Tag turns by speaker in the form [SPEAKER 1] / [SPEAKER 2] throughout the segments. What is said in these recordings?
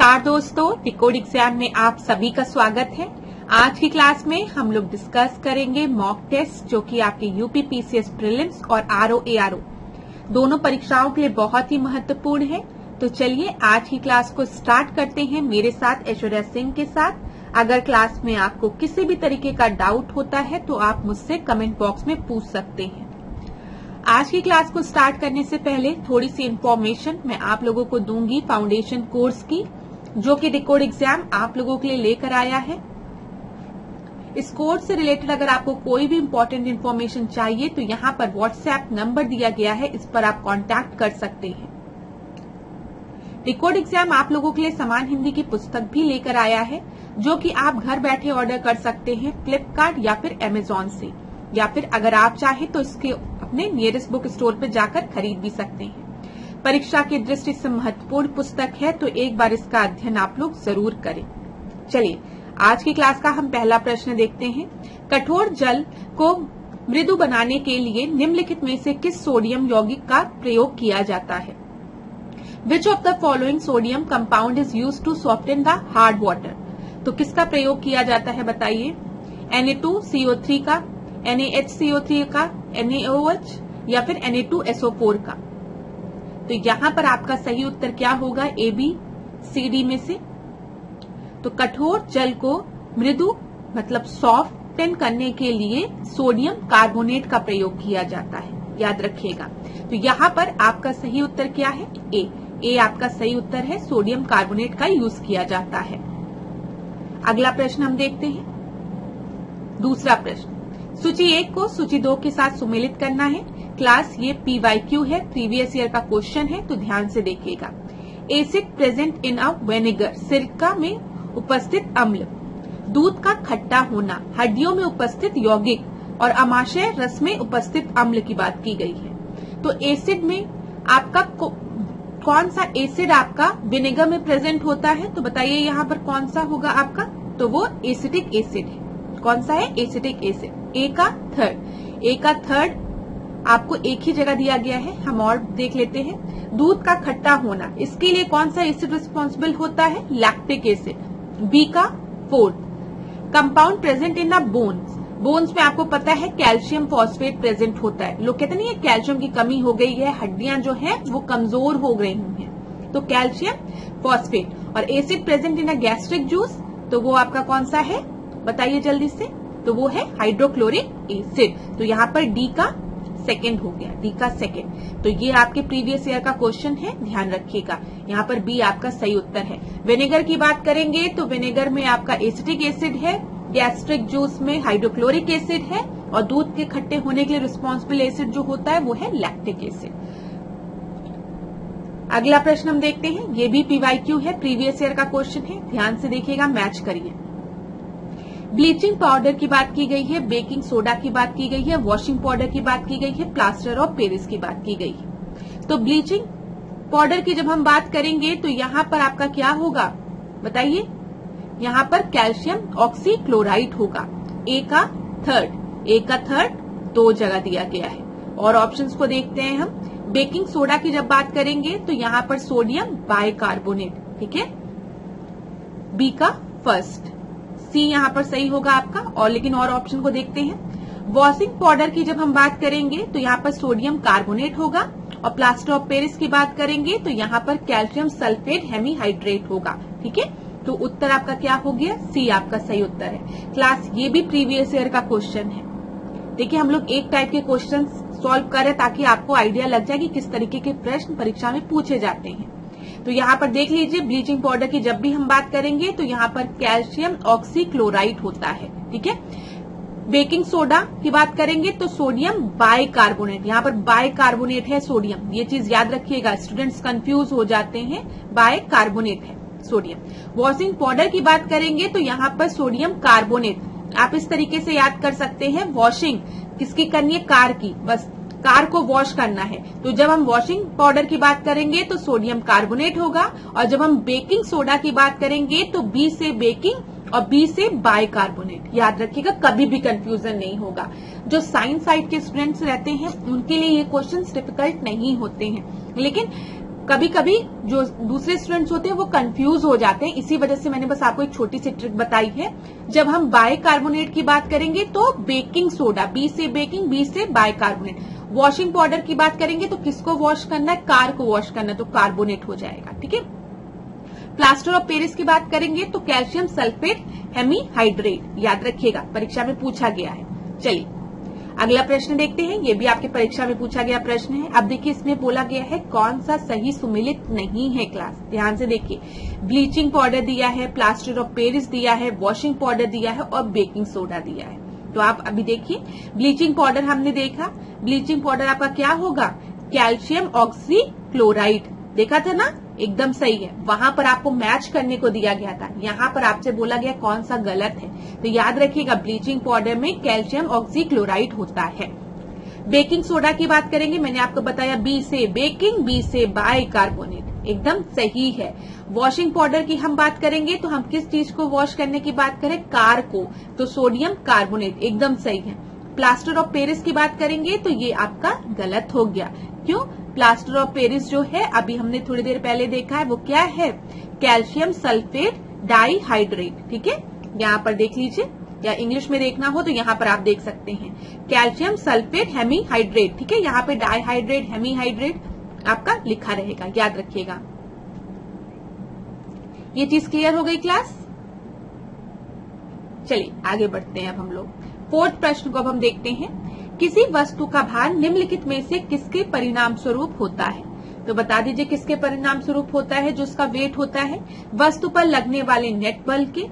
[SPEAKER 1] नमस्कार दोस्तों, decode exam में आप सभी का स्वागत है। आज की क्लास में हम लोग डिस्कस करेंगे मॉक टेस्ट जो कि आपके यूपी पीसीएस प्रीलिम्स और आरओ एआरओ दोनों परीक्षाओं के लिए बहुत ही महत्वपूर्ण है। तो चलिए आज की क्लास को स्टार्ट करते हैं मेरे साथ ऐश्वर्या सिंह के साथ। अगर क्लास में आपको किसी भी तरीके का डाउट होता है तो आप मुझसे कमेंट बॉक्स में पूछ सकते हैं। आज की क्लास को स्टार्ट करने से पहले थोड़ी सी इन्फॉर्मेशन मैं आप लोगों को दूंगी फाउंडेशन कोर्स की, जो कि डिकोड एग्जाम आप लोगों के लिए लेकर आया है। इस कोर्स से रिलेटेड अगर आपको कोई भी इम्पोर्टेंट इन्फॉर्मेशन चाहिए तो यहाँ पर व्हाट्सएप नंबर दिया गया है, इस पर आप कांटेक्ट कर सकते हैं। डिकोड एग्जाम आप लोगों के लिए समान हिंदी की पुस्तक भी लेकर आया है, जो कि आप घर बैठे ऑर्डर कर सकते हैं फ्लिपकार्ट या फिर अमेजॉन से, या फिर अगर आप चाहें तो इसके अपने नियरेस्ट बुक स्टोर पर जाकर खरीद भी सकते हैं। परीक्षा की दृष्टि से महत्वपूर्ण पुस्तक है, तो एक बार इसका अध्ययन आप लोग जरूर करें। चलिए आज की क्लास का हम पहला प्रश्न देखते हैं। कठोर जल को मृदु बनाने के लिए निम्नलिखित में से किस सोडियम यौगिक का प्रयोग किया जाता है? Which of the following sodium compound is used to soften the hard water? तो किसका प्रयोग किया जाता है बताइए? Na2CO3 का, NaHCO3 का, NaOH या फिर Na2SO4 का? तो यहाँ पर आपका सही उत्तर क्या होगा? A, B, C, D में से। तो कठोर जल को मृदु मतलब सॉफ्टन करने के लिए सोडियम कार्बोनेट का प्रयोग किया जाता है, याद रखिएगा। तो यहाँ पर आपका सही उत्तर क्या है? ए आपका सही उत्तर है, सोडियम कार्बोनेट का यूज किया जाता है। अगला प्रश्न हम देखते हैं। दूसरा प्रश्न, सूची 1 को सूची 2 के साथ सुमेलित करना है। क्लास ये PYQ है, प्रीवियस ईयर का क्वेश्चन है, तो ध्यान से देखिएगा। Acid present in a vinegar, सिरका में उपस्थित अम्ल, दूध का खट्टा होना, हड्डियों में उपस्थित यौगिक और अमाशय रस में उपस्थित अम्ल की बात की गई है। तो एसिड में आपका कौन सा एसिड आपका विनेगर में प्रेजेंट होता है? तो बताइए यहाँ पर कौन सा होगा आपका? तो वो एसिटिक एसिड है। कौन सा है? Acetic acid. ए का थर्ड आपको एक ही जगह दिया गया है, हम और देख लेते हैं। दूध का खट्टा होना, इसके लिए कौन सा एसिड रिस्पॉन्सिबल होता है? Lactic acid. बी का fourth, compound present in the bones में आपको पता है कैल्शियम फॉस्फेट प्रेजेंट होता है। लोग कहते नहीं है कैल्शियम की कमी हो गई है, हड्डियां जो है वो कमजोर हो गई हैं, तो कैल्शियम फॉस्फेट। और acid present in a gastric juice, तो वो आपका कौन सा है बताइए जल्दी से? तो वो है हाइड्रोक्लोरिक एसिड। तो यहाँ पर डी का सेकेंड हो गया, डी का सेकेंड। तो ये आपके प्रीवियस ईयर का क्वेश्चन है, ध्यान रखिएगा। यहाँ पर बी आपका सही उत्तर है। विनेगर की बात करेंगे तो विनेगर में आपका एसिटिक एसिड है, गैस्ट्रिक जूस में हाइड्रोक्लोरिक एसिड है, और दूध के खट्टे होने के लिए रिस्पॉन्सिबल एसिड जो होता है वो है लैक्टिक एसिड। अगला प्रश्न हम देखते हैं। ये भी PYQ है, प्रीवियस ईयर का क्वेश्चन है, ध्यान से देखिएगा, मैच करिए। ब्लीचिंग पाउडर की बात की गई है, बेकिंग सोडा की बात की गई है, वॉशिंग पाउडर की बात की गई है, प्लास्टर ऑफ पेरिस की बात की गई है। तो ब्लीचिंग पाउडर की जब हम बात करेंगे तो यहाँ पर आपका क्या होगा बताइए? यहाँ पर कैल्शियम ऑक्सीक्लोराइड होगा। ए का थर्ड 2 जगह दिया गया है। और ऑप्शंस को देखते हैं हम। बेकिंग सोडा की जब बात करेंगे तो यहाँ पर सोडियम बाइकार्बोनेट, ठीक है, बी का फर्स्ट। सी यहाँ पर सही होगा आपका। और लेकिन और ऑप्शन को देखते हैं। वॉशिंग पाउडर की जब हम बात करेंगे तो यहाँ पर सोडियम कार्बोनेट होगा। और प्लास्टर ऑफ पेरिस की बात करेंगे तो यहाँ पर कैल्शियम सल्फेट हेमीहाइड्रेट होगा, ठीक है। तो उत्तर आपका क्या हो गया? सी आपका सही उत्तर है। क्लास ये भी प्रीवियस ईयर का क्वेश्चन है। देखिए हम लोग एक टाइप के क्वेश्चन सॉल्व कर रहे हैं ताकि आपको आइडिया लग जाए कि किस तरीके के प्रश्न परीक्षा में पूछे जाते हैं। तो यहाँ पर देख लीजिए, ब्लीचिंग पाउडर की जब भी हम बात करेंगे तो यहाँ पर कैल्शियम ऑक्सीक्लोराइड होता है, ठीक है। बेकिंग सोडा की बात करेंगे तो सोडियम बाइकार्बोनेट, यहाँ पर बाइकार्बोनेट है सोडियम, ये चीज याद रखिएगा, स्टूडेंट्स कंफ्यूज हो जाते हैं, बाइकार्बोनेट है सोडियम। वॉशिंग पाउडर की बात करेंगे तो यहाँ पर सोडियम कार्बोनेट। आप इस तरीके से याद कर सकते हैं, वॉशिंग किसकी करनी है? कार की, बस कार को वॉश करना है। तो जब हम वॉशिंग पाउडर की बात करेंगे तो सोडियम कार्बोनेट होगा, और जब हम बेकिंग सोडा की बात करेंगे तो बी से बेकिंग और बी से बाइकार्बोनेट। याद रखिएगा, कभी भी कंफ्यूजन नहीं होगा। जो साइंस साइड के स्टूडेंट्स रहते हैं उनके लिए ये क्वेश्चंस डिफिकल्ट नहीं होते हैं, लेकिन कभी कभी जो दूसरे स्टूडेंट्स होते हैं वो कंफ्यूज हो जाते हैं, इसी वजह से मैंने बस आपको एक छोटी सी ट्रिक बताई है। जब हम बाइकार्बोनेट की बात करेंगे तो बेकिंग सोडा, बी से बेकिंग, बी से बाइकार्बोनेट। वॉशिंग पाउडर की बात करेंगे तो किसको वॉश करना है, कार को वॉश करना है, तो कार्बोनेट हो जाएगा। ठीक है। प्लास्टर ऑफ पेरिस की बात करेंगे तो कैल्शियम सल्फेट हेमीहाइड्रेट, याद रखिएगा, परीक्षा में पूछा गया है। चलिए अगला प्रश्न देखते हैं, ये भी आपके परीक्षा में पूछा गया प्रश्न है। अब देखिए इसमें बोला गया है कौन सा सही सुमेलित नहीं है। क्लास ध्यान से देखिए, ब्लीचिंग पाउडर दिया है, प्लास्टर ऑफ पेरिस दिया है, वॉशिंग पाउडर दिया है और बेकिंग सोडा दिया है। तो आप अभी देखिए, ब्लीचिंग पाउडर हमने देखा, ब्लीचिंग पाउडर आपका क्या होगा, कैल्शियम ऑक्सीक्लोराइड, देखा था ना, एकदम सही है। वहां पर आपको मैच करने को दिया गया था, यहाँ पर आपसे बोला गया कौन सा गलत है। तो याद रखिएगा ब्लीचिंग पाउडर में कैल्शियम ऑक्सीक्लोराइड होता है। बेकिंग सोडा की बात करेंगे, मैंने आपको बताया बी से बेकिंग, बी से बाइकार्बोनेट, एकदम सही है। वॉशिंग पाउडर की हम बात करेंगे तो हम किस चीज को वॉश करने की बात करें, कार को, तो सोडियम कार्बोनेट, एकदम सही है। प्लास्टर ऑफ पेरिस की बात करेंगे तो ये आपका गलत हो गया। क्यों, प्लास्टर ऑफ पेरिस जो है अभी हमने थोड़ी देर पहले देखा है वो क्या है, कैल्शियम सल्फेट डाइहाइड्रेट। ठीक है, यहाँ पर देख लीजिए, या इंग्लिश में देखना हो तो यहाँ पर आप देख सकते हैं कैल्शियम सल्फेट हेमीहाइड्रेट। ठीक है, यहाँ पे डाइहाइड्रेट हेमीहाइड्रेट आपका लिखा रहेगा, याद रखिएगा। ये चीज क्लियर हो गई क्लास। चलिए आगे बढ़ते हैं अब हम लोग। फोर्थ प्रश्न को अब हम देखते हैं, किसी वस्तु का भार निम्नलिखित में से किसके परिणाम स्वरूप होता है। तो बता दीजिए किसके परिणाम स्वरूप होता है, जो उसका वेट होता है, वस्तु पर लगने वाले नेट बल के,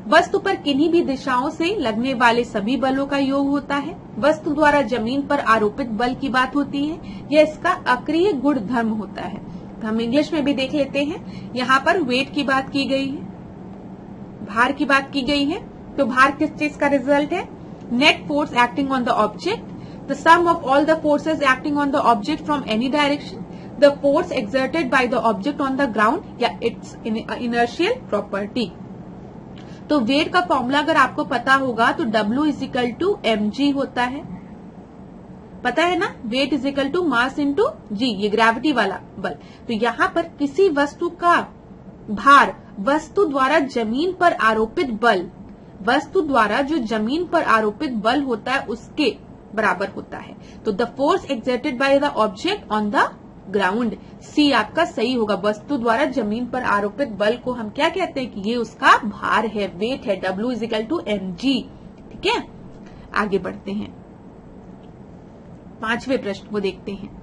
[SPEAKER 1] वस्तु पर किन्हीं भी दिशाओं से लगने वाले सभी बलों का योग होता है, वस्तु द्वारा जमीन पर आरोपित बल की बात होती है, यह इसका अक्रिय गुण धर्म होता है। तो हम इंग्लिश में भी देख लेते हैं, यहाँ पर वेट की बात की गई है, भार की बात की गई है। तो भार किस चीज का रिजल्ट है, net force acting on the object, the sum of all the forces acting on the object from any direction, the force exerted by the object on the ground या its inertial property। तो wait का formula अगर आपको पता होगा तो W is equal to mg होता है, पता है ना, weight is equal to mass into g, ये ग्रेविटी वाला बल। तो यहाँ पर किसी वस्तु का भार वस्तु द्वारा जमीन पर आरोपित बल, वस्तु द्वारा जो जमीन पर आरोपित बल होता है उसके बराबर होता है। तो the force exerted by the object on the ground, C आपका सही होगा। वस्तु द्वारा जमीन पर आरोपित बल को हम क्या कहते हैं कि ये उसका भार है, वेट है, W इजिकल टू mg। ठीक है, आगे बढ़ते हैं, पांचवें प्रश्न को देखते हैं।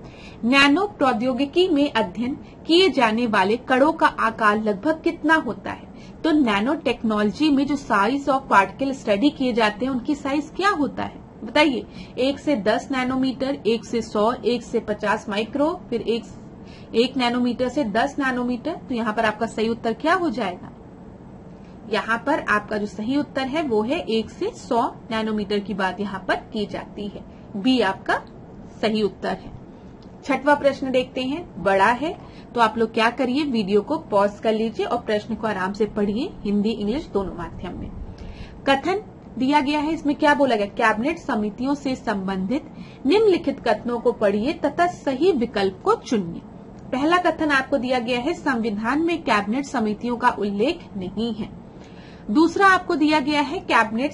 [SPEAKER 1] नैनो प्रौद्योगिकी में अध्ययन किए जाने वाले कणों का आकार लगभग कितना होता है। तो नैनो टेक्नोलॉजी में जो साइज ऑफ पार्टिकल स्टडी किए जाते हैं उनकी साइज क्या होता है बताइए, 1 से 10 नैनोमीटर, 1 से 100, 1 से 50 माइक्रो, फिर 1 नैनोमीटर से 10 नैनोमीटर। तो यहाँ पर आपका सही उत्तर क्या हो जाएगा, यहाँ पर आपका जो सही उत्तर है वो है 1 से 100 नैनोमीटर की बात यहाँ पर की जाती है, बी आपका सही उत्तर है। छठवां प्रश्न देखते हैं, बड़ा है तो आप लोग क्या करिए, वीडियो को पॉज कर लीजिए और प्रश्न को आराम से पढ़िए, हिंदी इंग्लिश दोनों माध्यम में। कथन दिया गया है, इसमें क्या बोला गया, कैबिनेट समितियों से संबंधित निम्नलिखित कथनों को पढ़िए तथा सही विकल्प को चुनिए। पहला कथन आपको दिया गया है, संविधान में कैबिनेट समितियों का उल्लेख नहीं है। दूसरा आपको दिया गया है, कैबिनेट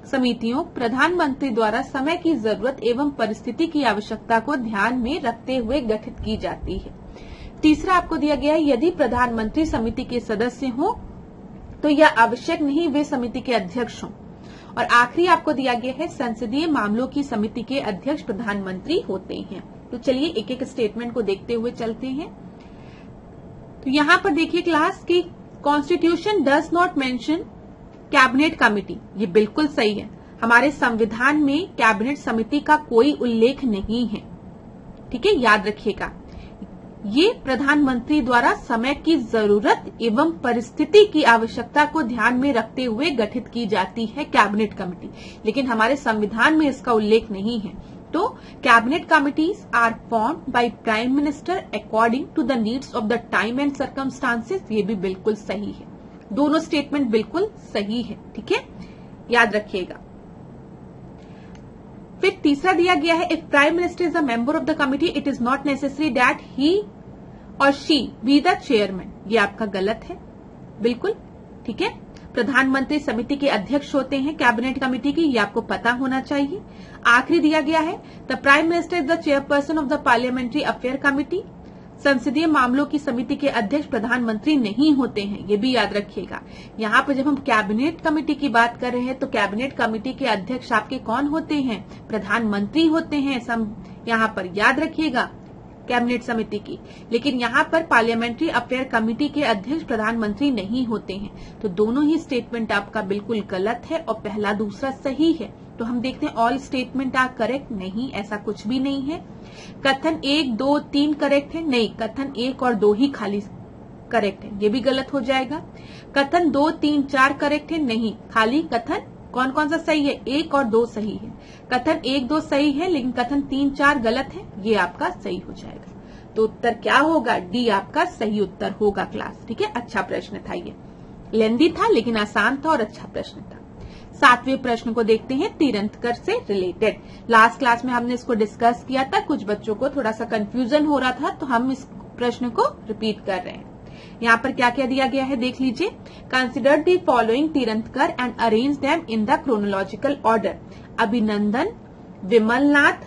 [SPEAKER 1] समितियों प्रधानमंत्री द्वारा समय की जरूरत एवं परिस्थिति की आवश्यकता को ध्यान में रखते हुए गठित की जाती है। तीसरा आपको दिया गया है, यदि प्रधानमंत्री समिति के सदस्य हों तो यह आवश्यक नहीं वे समिति के अध्यक्ष हों। और आखिरी आपको दिया गया है, संसदीय मामलों की समिति के अध्यक्ष प्रधानमंत्री होते हैं। तो चलिए एक एक स्टेटमेंट को देखते हुए चलते हैं। तो यहाँ पर देखिए क्लास की constitution does not mention cabinet committee, ये बिल्कुल सही है। हमारे संविधान में कैबिनेट समिति का कोई उल्लेख नहीं है, ठीक है, याद रखिएगा। ये प्रधानमंत्री द्वारा समय की जरूरत एवं परिस्थिति की आवश्यकता को ध्यान में रखते हुए गठित की जाती है कैबिनेट कमेटी, लेकिन हमारे संविधान में इसका उल्लेख नहीं है। तो cabinet committees are formed by prime minister according to the needs of the time and circumstances, ये भी बिल्कुल सही है। दोनों स्टेटमेंट बिल्कुल सही है, ठीक है, याद रखिएगा। फिर तीसरा दिया गया है, if prime minister is a member of the committee it is not necessary that he और शी बी द चेयरमैन, ये आपका गलत है, बिल्कुल ठीक है। प्रधानमंत्री समिति के अध्यक्ष होते हैं कैबिनेट कमेटी की, ये आपको पता होना चाहिए। आखिरी दिया गया है the prime minister is the chairperson of the parliamentary affair committee. संसदीय मामलों की समिति के अध्यक्ष प्रधानमंत्री नहीं होते हैं, ये भी याद रखिएगा। यहाँ पर जब हम कैबिनेट कमेटी की बात कर रहे हैं तो कैबिनेट कमेटी के अध्यक्ष आपके कौन होते हैं? प्रधानमंत्री होते हैं, यहाँ पर याद रखिएगा कैबिनेट समिति की। लेकिन यहाँ पर पार्लियामेंट्री अफेयर कमेटी के अध्यक्ष प्रधानमंत्री नहीं होते हैं। तो दोनों ही स्टेटमेंट आपका बिल्कुल गलत है और पहला दूसरा सही है। तो हम देखते हैं ऑल स्टेटमेंट आर करेक्ट, नहीं, ऐसा कुछ भी नहीं है। कथन 1, 2, 3 करेक्ट है, नहीं, कथन 1 और 2 ही खाली करेक्ट है, ये भी गलत हो जाएगा। कथन 2, 3, 4 करेक्ट है, नहीं, खाली कथन कौन कौन सा सही है? 1 और 2 सही है। कथन 1, 2 सही है, लेकिन कथन 3, 4 गलत है, ये आपका सही हो जाएगा। तो उत्तर क्या होगा? डी आपका सही उत्तर होगा क्लास, ठीक है। अच्छा प्रश्न था ये, लेंदी था लेकिन आसान था और अच्छा प्रश्न था। 7वें प्रश्न को देखते हैं, तीरंदकर से रिलेटेड। लास्ट क्लास में हमने इसको डिस्कस किया था, कुछ बच्चों को थोड़ा सा कंफ्यूजन हो रहा था, तो हम इस प्रश्न को रिपीट कर रहे हैं। यहाँ पर क्या क्या दिया गया है देख लीजिए। Consider the following Tirthankar and arrange them in the chronological order. Abhinandan, विमल नाथ,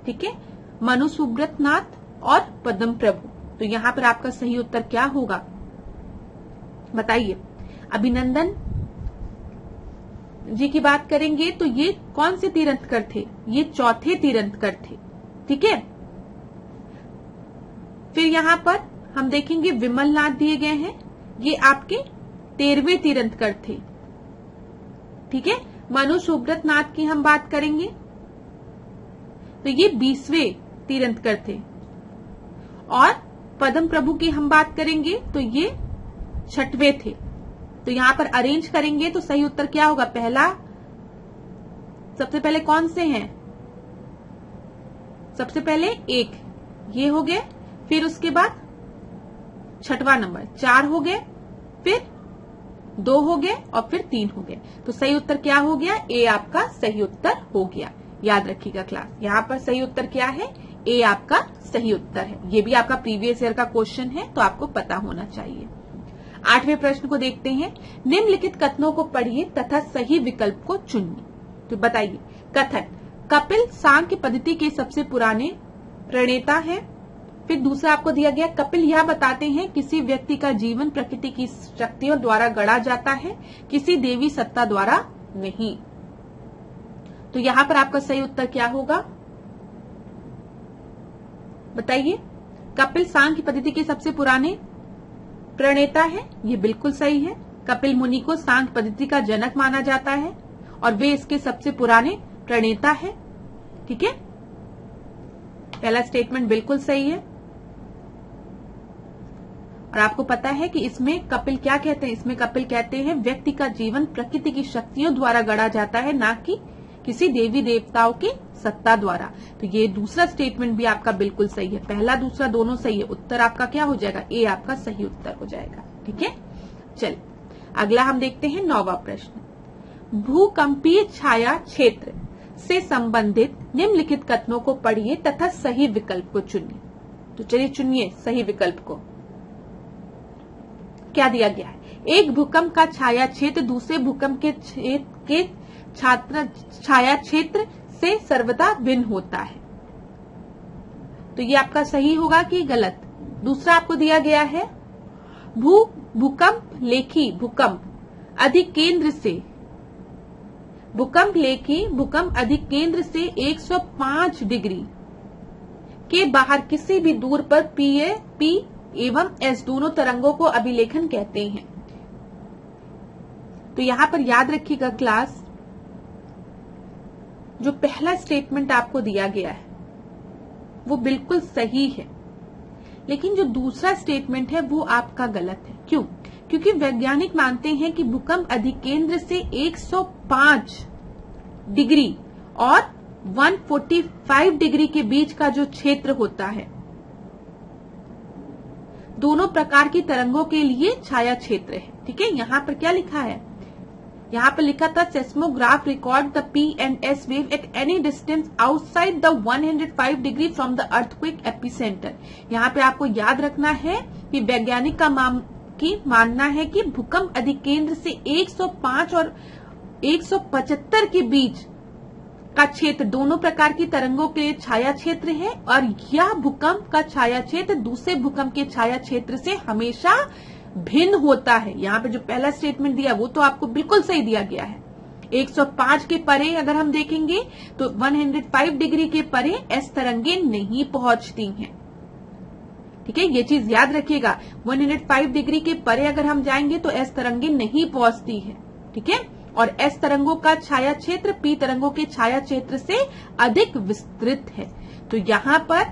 [SPEAKER 1] ठीक है, मनु सुब्रत नाथ और पद्म प्रभु। तो यहाँ पर आपका सही उत्तर क्या होगा बताइए। अभिनंदन जी की बात करेंगे तो ये कौन से तीरंदकर थे? ये चौथे तीरंदकर थे, ठीक है। फिर यहाँ पर हम देखेंगे विमल नाथ दिए गए हैं, ये आपके 13वें तीरंदकर थे, ठीक है। मनु सुब्रत नाथ की हम बात करेंगे तो ये 20वें तीरंदकर थे, और पद्म प्रभु की हम बात करेंगे तो ये 6वें थे। तो यहाँ पर अरेंज करेंगे तो सही उत्तर क्या होगा? पहला, सबसे पहले कौन से हैं? सबसे पहले 1 ये हो गए, फिर उसके बाद 6वां नंबर 4 हो गए, फिर 2 हो गए और फिर 3 हो गए। तो सही उत्तर क्या हो गया? ए आपका सही उत्तर हो गया। याद रखिएगा क्लास, यहाँ पर सही उत्तर क्या है? ए आपका सही उत्तर है। ये भी आपका प्रीवियस ईयर का क्वेश्चन है, तो आपको पता होना चाहिए। 8वें प्रश्न को देखते हैं, निम्नलिखित कथनों को पढ़िए तथा सही विकल्प को चुनिए। तो बताइए, कथन कपिल सांख्य पद्धति के सबसे पुराने प्रणेता हैं। फिर दूसरा आपको दिया गया, कपिल यह बताते हैं किसी व्यक्ति का जीवन प्रकृति की शक्तियों द्वारा गढ़ा जाता है, किसी देवी सत्ता द्वारा नहीं। तो यहाँ पर आपका सही उत्तर क्या होगा बताइए। कपिल सांख्य पद्धति के सबसे पुराने प्रणेता है, ये बिल्कुल सही है। कपिल मुनि को सांख्य पद्धति का जनक माना जाता है और वे इसके सबसे पुराने प्रणेता है, ठीक है। पहला स्टेटमेंट बिल्कुल सही है। और आपको पता है कि इसमें कपिल क्या कहते हैं? इसमें कपिल कहते हैं व्यक्ति का जीवन प्रकृति की शक्तियों द्वारा गढ़ा जाता है, ना कि किसी देवी देवताओं की सत्ता द्वारा। तो ये दूसरा स्टेटमेंट भी आपका बिल्कुल सही है। पहला दूसरा दोनों सही है। उत्तर आपका क्या हो जाएगा? ए आपका सही उत्तर हो जाएगा, ठीक है। चल अगला हम देखते हैं 9वां प्रश्न। भूकंपीय छाया क्षेत्र से संबंधित निम्नलिखित कथनों को पढ़िए तथा सही विकल्प को चुनिए। तो चलिए चुनिए सही विकल्प को। क्या दिया गया है? एक भूकंप का छाया क्षेत्र दूसरे भूकंप के छाया क्षेत्र से सर्वदा भिन्न होता है। तो ये आपका सही होगा कि गलत? दूसरा आपको दिया गया है, भूकंप लेखी भूकंप अधिक केंद्र से 105 डिग्री के बाहर किसी भी दूर पर पी एवं एस दोनों तरंगों को अभिलेखन कहते हैं। तो यहां पर याद रखिएगा क्लास, जो पहला स्टेटमेंट आपको दिया गया है वो बिल्कुल सही है, लेकिन जो दूसरा स्टेटमेंट है वो आपका गलत है। क्यों? क्योंकि वैज्ञानिक मानते हैं कि भूकंप अधिकेंद्र से 105 डिग्री और 145 डिग्री के बीच का जो क्षेत्र होता है, दोनों प्रकार की तरंगों के लिए छाया क्षेत्र है, ठीक है। यहाँ पर क्या लिखा है? यहाँ पे लिखा था seismograph record the P&S wave at any distance outside the 105 degree from the earthquake epicentre. यहाँ पे आपको याद रखना है कि वैज्ञानिक का मानना है कि भूकंप अधिकेंद्र से 105 और 175 के बीच का क्षेत्र दोनों प्रकार की तरंगों के लिए छाया क्षेत्र है, और यह भूकंप का छाया क्षेत्र दूसरे भूकंप के छाया क्षेत्र से हमेशा भिन्न होता है। यहाँ पे जो पहला स्टेटमेंट दिया वो तो आपको बिल्कुल सही दिया गया है। 105 के परे अगर हम देखेंगे तो 105 डिग्री के परे एस तरंगे नहीं पहुंचती हैं। ठीक है, ये चीज याद रखिएगा। 105 डिग्री के परे अगर हम जाएंगे तो एस तरंगे नहीं पहुंचती है। ठीक है, और एस तरंगों का छाया क्षेत्र पी तरंगों के छाया क्षेत्र से अधिक विस्तृत है। तो यहाँ पर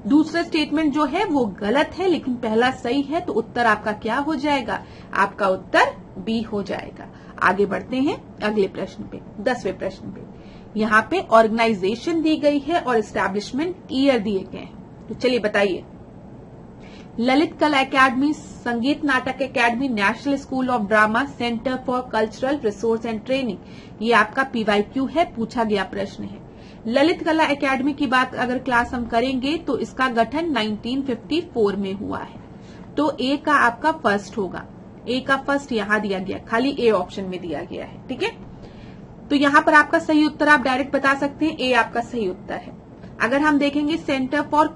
[SPEAKER 1] दूसरा स्टेटमेंट जो है वो गलत है, लेकिन पहला सही है। तो उत्तर आपका क्या हो जाएगा? आपका उत्तर बी हो जाएगा। आगे बढ़ते हैं अगले प्रश्न पे, 10वें प्रश्न पे। यहाँ पे ऑर्गेनाइजेशन दी गई है और एस्टैब्लिशमेंट ईयर दिए गए हैं। तो चलिए बताइए। ललित कला एकेडमी, संगीत नाटक academy, national school of drama, centre for cultural resource and training, ये आपका PYQ है, पूछा गया प्रश्न है। ललित कला एकेडमी की बात अगर क्लास हम करेंगे तो इसका गठन 1954 में हुआ है। तो ए का आपका फर्स्ट होगा। ए का फर्स्ट यहां दिया गया, खाली ए ऑप्शन में दिया गया है। ठीक है, तो यहां पर आपका सही उत्तर आप डायरेक्ट बता सकते हैं, ए आपका सही उत्तर है। अगर हम देखेंगे centre for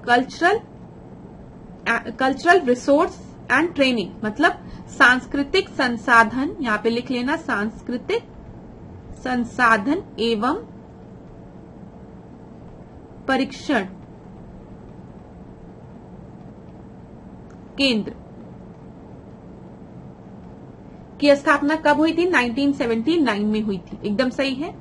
[SPEAKER 1] cultural resource and training, मतलब सांस्कृतिक संसाधन, यहां पे लिख लेना सांस्कृतिक संसाधन एवं परीक्षण केंद्र की स्थापना कब हुई थी? 1979 में हुई थी। एकदम सही है।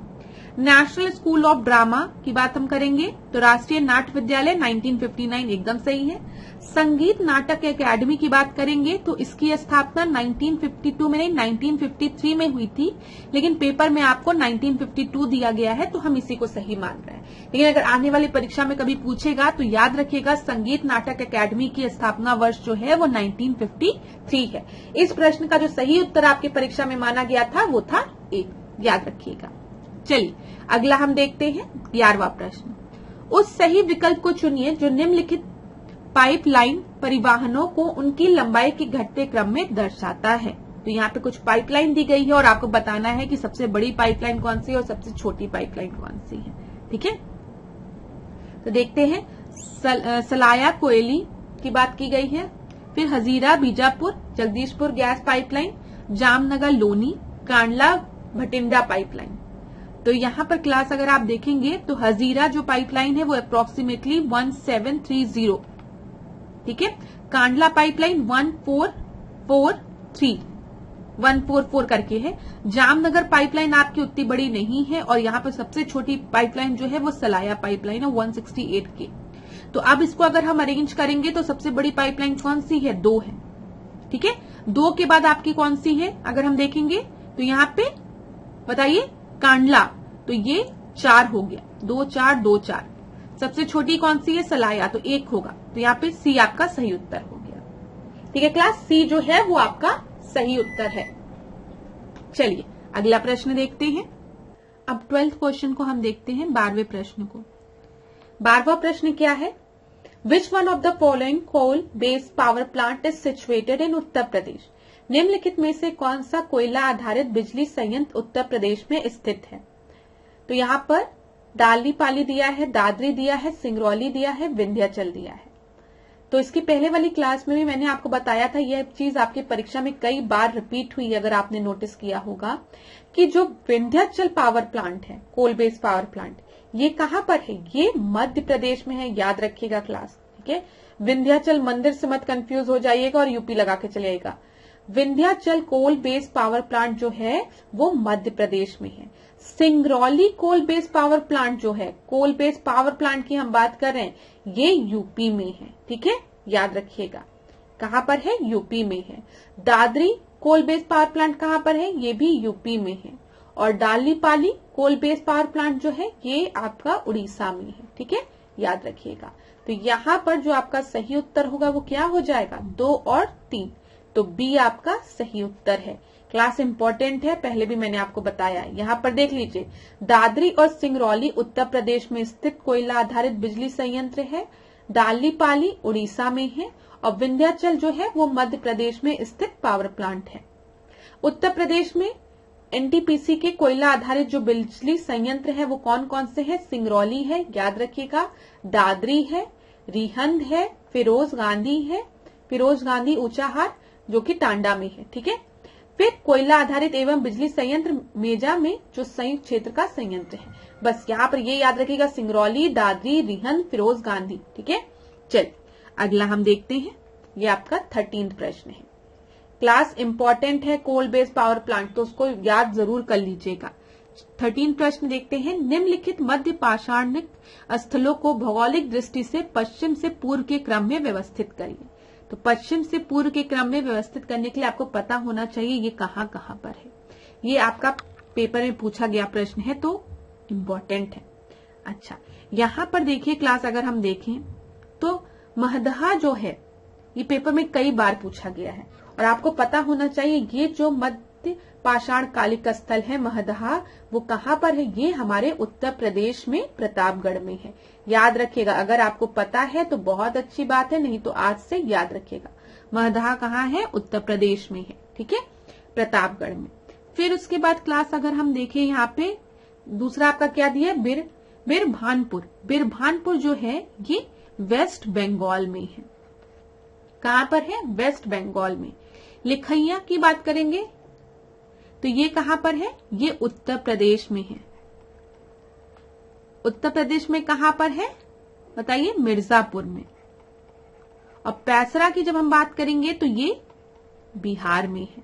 [SPEAKER 1] नेशनल स्कूल ऑफ ड्रामा की बात हम करेंगे तो राष्ट्रीय नाट्य विद्यालय 1959, एकदम सही है। संगीत नाटक एकेडमी की बात करेंगे तो इसकी स्थापना 1952 में नहीं 1953 में हुई थी, लेकिन पेपर में आपको 1952 दिया गया है, तो हम इसी को सही मान रहे हैं। लेकिन अगर आने वाली परीक्षा में कभी पूछेगा तो याद रखिएगा संगीत नाटक एकेडमी की स्थापना वर्ष जो है वो 1953 है। इस प्रश्न का जो सही उत्तर आपकी परीक्षा में माना गया था वो था ए, याद रखिएगा। चलिए अगला हम देखते हैं 11वां प्रश्न। उस सही विकल्प को चुनिए जो निम्नलिखित पाइपलाइन परिवहनों को उनकी लंबाई के घटते क्रम में दर्शाता है। तो यहाँ पे कुछ पाइपलाइन दी गई है और आपको बताना है कि सबसे बड़ी पाइपलाइन कौन सी है और सबसे छोटी पाइपलाइन कौन सी है। ठीक है, तो देखते हैं। सलाया कोयली की बात की गई है, फिर Hazira Bijapur Jagdishpur gas pipeline, Jamnagar Loni, Kandla Bathinda pipeline. तो यहाँ पर क्लास अगर आप देखेंगे तो हजीरा जो पाइपलाइन है वो अप्रोक्सीमेटली 1730, ठीक है। कांडला पाइपलाइन 144 करके है। जामनगर पाइपलाइन आपकी उतनी बड़ी नहीं है, और यहाँ पर सबसे छोटी पाइपलाइन जो है वो सलाया पाइपलाइन है 168 के। तो अब इसको अगर हम अरेंज करेंगे तो सबसे बड़ी पाइपलाइन कौन सी है? 2 है। ठीक है, 2 के बाद आपकी कौन सी है अगर हम देखेंगे तो यहाँ पे बताइए कांडला, तो ये 4 हो गया, 2 4 2 4। सबसे छोटी कौन सी है? सलाया, तो 1 होगा। तो यहाँ पे सी आपका सही उत्तर हो गया। ठीक है क्लास, सी जो है वो आपका सही उत्तर है। चलिए अगला प्रश्न देखते हैं। अब 12th क्वेश्चन को हम देखते हैं, 12वें प्रश्न को। 12वां प्रश्न क्या है? Which one of the following coal based power plant is situated in Uttar Pradesh? निम्नलिखित में से कौन सा कोयला आधारित बिजली संयंत्र उत्तर प्रदेश में स्थित है? तो यहाँ पर दालीपाली दिया है, दादरी दिया है, सिंगरौली दिया है, विंध्याचल दिया है। तो इसकी पहले वाली क्लास में भी मैंने आपको बताया था, यह चीज आपकी परीक्षा में कई बार रिपीट हुई, अगर आपने नोटिस किया होगा, कि जो विंध्याचल पावर प्लांट है, कोल बेस्ड पावर प्लांट, ये कहाँ पर है? ये मध्य प्रदेश में है, याद रखिएगा क्लास। ठीक है, विंध्याचल मंदिर से मत कंफ्यूज हो जाइएगा और यूपी लगा के चलिएगा। Vindhyachal coal based power plant जो है वो मध्य प्रदेश में है। Singrauli coal based power plant जो है, कोल बेस्ड पावर प्लांट की हम बात कर रहे हैं, ये यूपी में है। ठीक है, याद रखिएगा कहां पर है? यूपी में है। Dadri coal based power plant कहां पर है? ये भी यूपी में है। और Dalipali coal based power plant जो है ये आपका उड़ीसा में है। ठीक है, याद रखिएगा। तो यहाँ पर जो आपका सही उत्तर होगा वो क्या हो जाएगा? 2 और 3। तो बी आपका सही उत्तर है। क्लास इंपॉर्टेंट है, पहले भी मैंने आपको बताया। यहाँ पर देख लीजिए, दादरी और सिंगरौली उत्तर प्रदेश में स्थित कोयला आधारित बिजली संयंत्र है, दालीपाली उड़ीसा में है और विंध्याचल जो है वो मध्य प्रदेश में स्थित पावर प्लांट है। उत्तर प्रदेश में एनटीपीसी के कोयला आधारित जो बिजली संयंत्र है वो कौन कौन से हैं? सिंगरौली है, याद रखिएगा, दादरी है, रिहंद है, फिरोज गांधी ऊंचाहार जो कि टांडा में है। ठीक है, फिर कोयला आधारित एवं बिजली संयंत्र मेजा में जो संयुक्त क्षेत्र का संयंत्र है। बस यहाँ पर ये याद रखिएगा, सिंगरौली, दादरी, रिहंद, फिरोज गांधी। ठीक है, चल अगला हम देखते हैं, ये आपका 13वां प्रश्न है। क्लास इंपॉर्टेंट है, कोल बेस्ड पावर प्लांट, तो उसको याद जरूर कर लीजिएगा। 13 प्रश्न देखते हैं। निम्नलिखित मध्य पाषाणिक स्थलों को भौगोलिक दृष्टि से पश्चिम से पूर्व के क्रम में व्यवस्थित करिए। तो पश्चिम से पूर्व के क्रम में व्यवस्थित करने के लिए आपको पता होना चाहिए ये कहाँ कहाँ पर है। ये आपका पेपर में पूछा गया प्रश्न है, तो इम्पोर्टेंट है। अच्छा, यहाँ पर देखिए क्लास, अगर हम देखें तो महदहा जो है ये पेपर में कई बार पूछा गया है और आपको पता होना चाहिए ये जो मध्य पाषाण कालिक स्थल है महदहा, वो कहाँ पर है? ये हमारे उत्तर प्रदेश में प्रतापगढ़ में है। याद रखिएगा, अगर आपको पता है तो बहुत अच्छी बात है, नहीं तो आज से याद रखिएगा। महदहा कहाँ है? उत्तर प्रदेश में है। ठीक है, प्रतापगढ़ में। फिर उसके बाद क्लास अगर हम देखें, यहाँ पे दूसरा आपका क्या दिया? बिरभानपुर जो है ये वेस्ट बंगाल में है। कहाँ पर है? वेस्ट बंगाल में। लिखैया की बात करेंगे तो ये कहाँ पर है? ये उत्तर प्रदेश में है। उत्तर प्रदेश में कहाँ पर है बताइए? मिर्जापुर में। और पैसरा की जब हम बात करेंगे तो ये बिहार में है।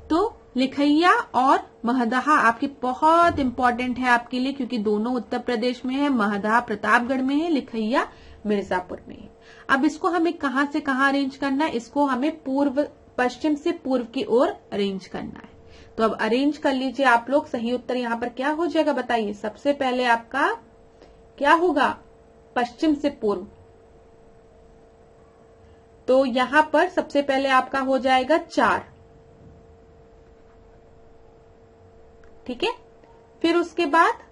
[SPEAKER 1] तो लिखैया और महदहा आपके बहुत इंपॉर्टेंट है आपके लिए, क्योंकि दोनों उत्तर प्रदेश में है। महदहा प्रतापगढ़ में है, लिखैया मिर्जापुर में है। अब इसको हमें कहां से कहां अरेंज करना है? इसको हमें पश्चिम से पूर्व की ओर अरेंज करना है। तो अब अरेंज कर लीजिए आप लोग। सही उत्तर यहाँ पर क्या हो जाएगा बताइए? सबसे पहले आपका क्या होगा? पश्चिम से पूर्व। तो यहां पर सबसे पहले आपका हो जाएगा 4। ठीक है, फिर उसके बाद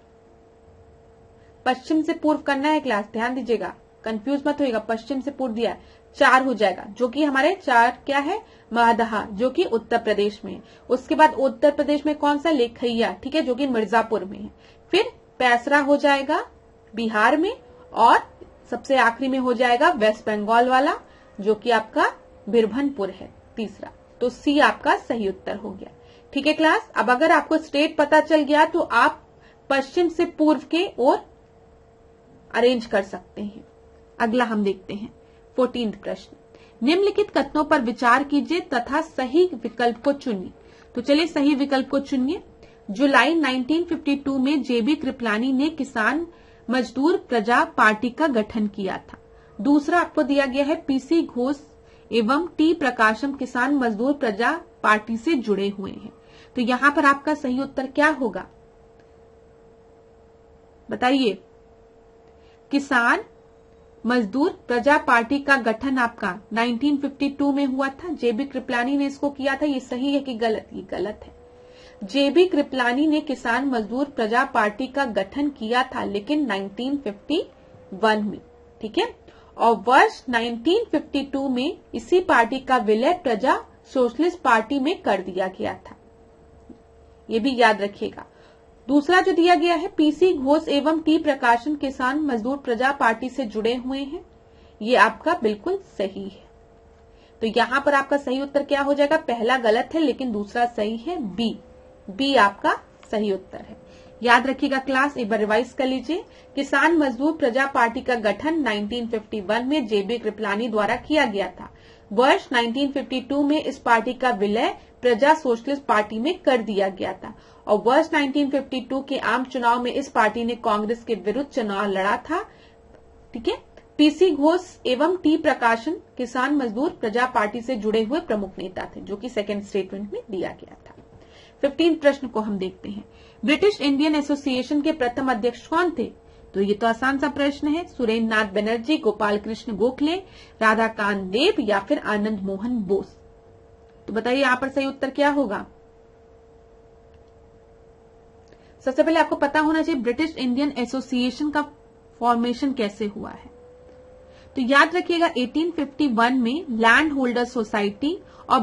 [SPEAKER 1] पश्चिम से पूर्व करना है क्लास, ध्यान दीजिएगा, कंफ्यूज मत होइएगा। पश्चिम से पूर्व दिया 4 हो जाएगा, जो कि हमारे 4 क्या है? महदहा, जो कि उत्तर प्रदेश में है। उसके बाद उत्तर प्रदेश में कौन सा? लिखैया, ठीक है, जो कि मिर्जापुर में है। फिर पैसरा हो जाएगा बिहार में, और सबसे आखिरी में हो जाएगा वेस्ट बंगाल वाला, जो कि आपका बिरभनपुर है, तीसरा। तो सी आपका सही उत्तर हो गया। ठीक है क्लास, अब अगर आपको स्टेट पता चल गया तो आप पश्चिम से पूर्व के ओर अरेंज कर सकते हैं। अगला हम देखते हैं 14वां प्रश्न। निम्नलिखित कथनों पर विचार कीजिए तथा सही विकल्प को चुनिए। तो चलिए सही विकल्प को चुनिए। जुलाई 1952 में जेबी कृपलानी ने किसान मजदूर प्रजा पार्टी का गठन किया था। दूसरा आपको दिया गया है पीसी घोष एवं टी प्रकाशम किसान मजदूर प्रजा पार्टी से जुड़े हुए हैं। तो यहाँ पर आपका सही उत्तर क्या होगा बताइए? किसान मजदूर प्रजा पार्टी का गठन आपका 1952 में हुआ था। जेबी कृपलानी ने इसको किया था। ये सही है कि गलत? ये गलत है। जेबी कृपलानी ने किसान मजदूर प्रजा पार्टी का गठन किया था, लेकिन 1951 में। ठीक है, और वर्ष 1952 में इसी पार्टी का विलय प्रजा सोशलिस्ट पार्टी में कर दिया गया था। ये भी याद रखिएगा। दूसरा जो दिया गया है पीसी घोष एवं टी प्रकाशन किसान मजदूर प्रजा पार्टी से जुड़े हुए हैं, ये आपका बिल्कुल सही है। तो यहाँ पर आपका सही उत्तर क्या हो जाएगा? पहला गलत है लेकिन दूसरा सही है, बी। बी आपका सही उत्तर है। याद रखिएगा क्लास, एक बार रिवाइज कर लीजिए। किसान मजदूर प्रजा पार्टी का गठन 1951 में जेबी कृपलानी द्वारा किया गया था। वर्ष 1952 में इस पार्टी का विलय प्रजा सोशलिस्ट पार्टी में कर दिया गया था, और वर्ष 1952 के आम चुनाव में इस पार्टी ने कांग्रेस के विरुद्ध चुनाव लड़ा था। ठीक है, पीसी घोष एवं टी प्रकाशन किसान मजदूर प्रजा पार्टी से जुड़े हुए प्रमुख नेता थे, जो कि सेकंड स्टेटमेंट में दिया गया था। 15 प्रश्न को हम देखते हैं। ब्रिटिश इंडियन एसोसिएशन के प्रथम अध्यक्ष कौन थे? तो ये तो आसान सा प्रश्न है, सुरेंद्र नाथ बनर्जी, गोपाल कृष्ण गोखले, राधाकांत देव या फिर आनंद मोहन बोस। तो बताइए यहां पर सही उत्तर क्या होगा। सबसे पहले आपको पता होना चाहिए ब्रिटिश इंडियन एसोसिएशन का फॉर्मेशन कैसे हुआ है। तो याद रखिएगा 1851 में लैंड होल्डर सोसाइटी और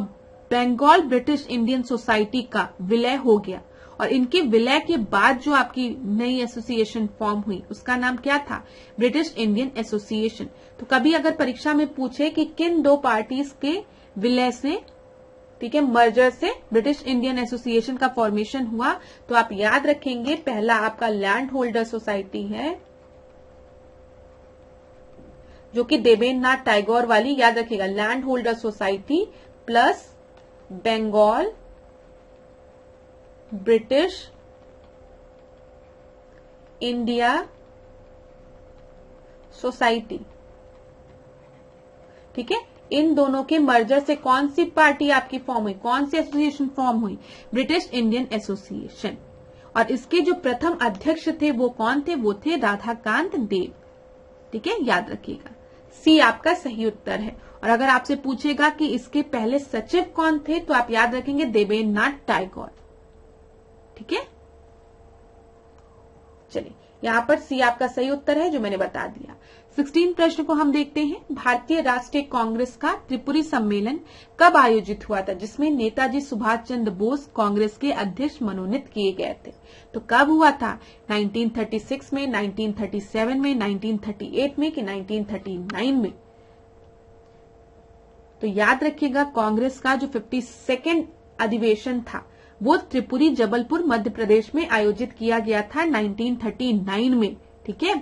[SPEAKER 1] बंगाल ब्रिटिश इंडियन सोसाइटी का विलय हो गया और इनके विलय के बाद जो आपकी नई एसोसिएशन फॉर्म हुई उसका नाम क्या था, ब्रिटिश इंडियन एसोसिएशन। तो कभी अगर परीक्षा में पूछे कि किन दो पार्टीज के विलय से, ठीक है, मर्जर से ब्रिटिश इंडियन एसोसिएशन का फॉर्मेशन हुआ, तो आप याद रखेंगे पहला आपका लैंड होल्डर सोसाइटी है जो कि देवेंद्र नाथ टैगोर वाली, याद रखिएगा land holder society plus Bengal British India society, ठीक है। इन दोनों के मर्जर से कौन सी पार्टी आपकी फॉर्म हुई, कौन सी एसोसिएशन फॉर्म हुई, ब्रिटिश इंडियन एसोसिएशन। और इसके जो प्रथम अध्यक्ष थे वो कौन थे, वो थे राधाकांत देव, ठीक है, याद रखिएगा। सी आपका सही उत्तर है। और अगर आपसे पूछेगा कि इसके पहले सचिव कौन थे, तो आप याद रखेंगे देवेंद्र नाथ टैगोर, ठीक है। चलिए यहां पर सी आपका सही उत्तर है जो मैंने बता दिया। 16 प्रश्न को हम देखते हैं। भारतीय राष्ट्रीय कांग्रेस का त्रिपुरी सम्मेलन कब आयोजित हुआ था, जिसमें नेताजी सुभाष चंद्र बोस कांग्रेस के अध्यक्ष मनोनीत किए गए थे। तो कब हुआ था, 1936 में, 1937 में, 1938 में कि 1939 में। तो याद रखिएगा कांग्रेस का जो 52वां अधिवेशन था वो त्रिपुरी जबलपुर मध्य प्रदेश में आयोजित किया गया था 1939 में, ठीक है,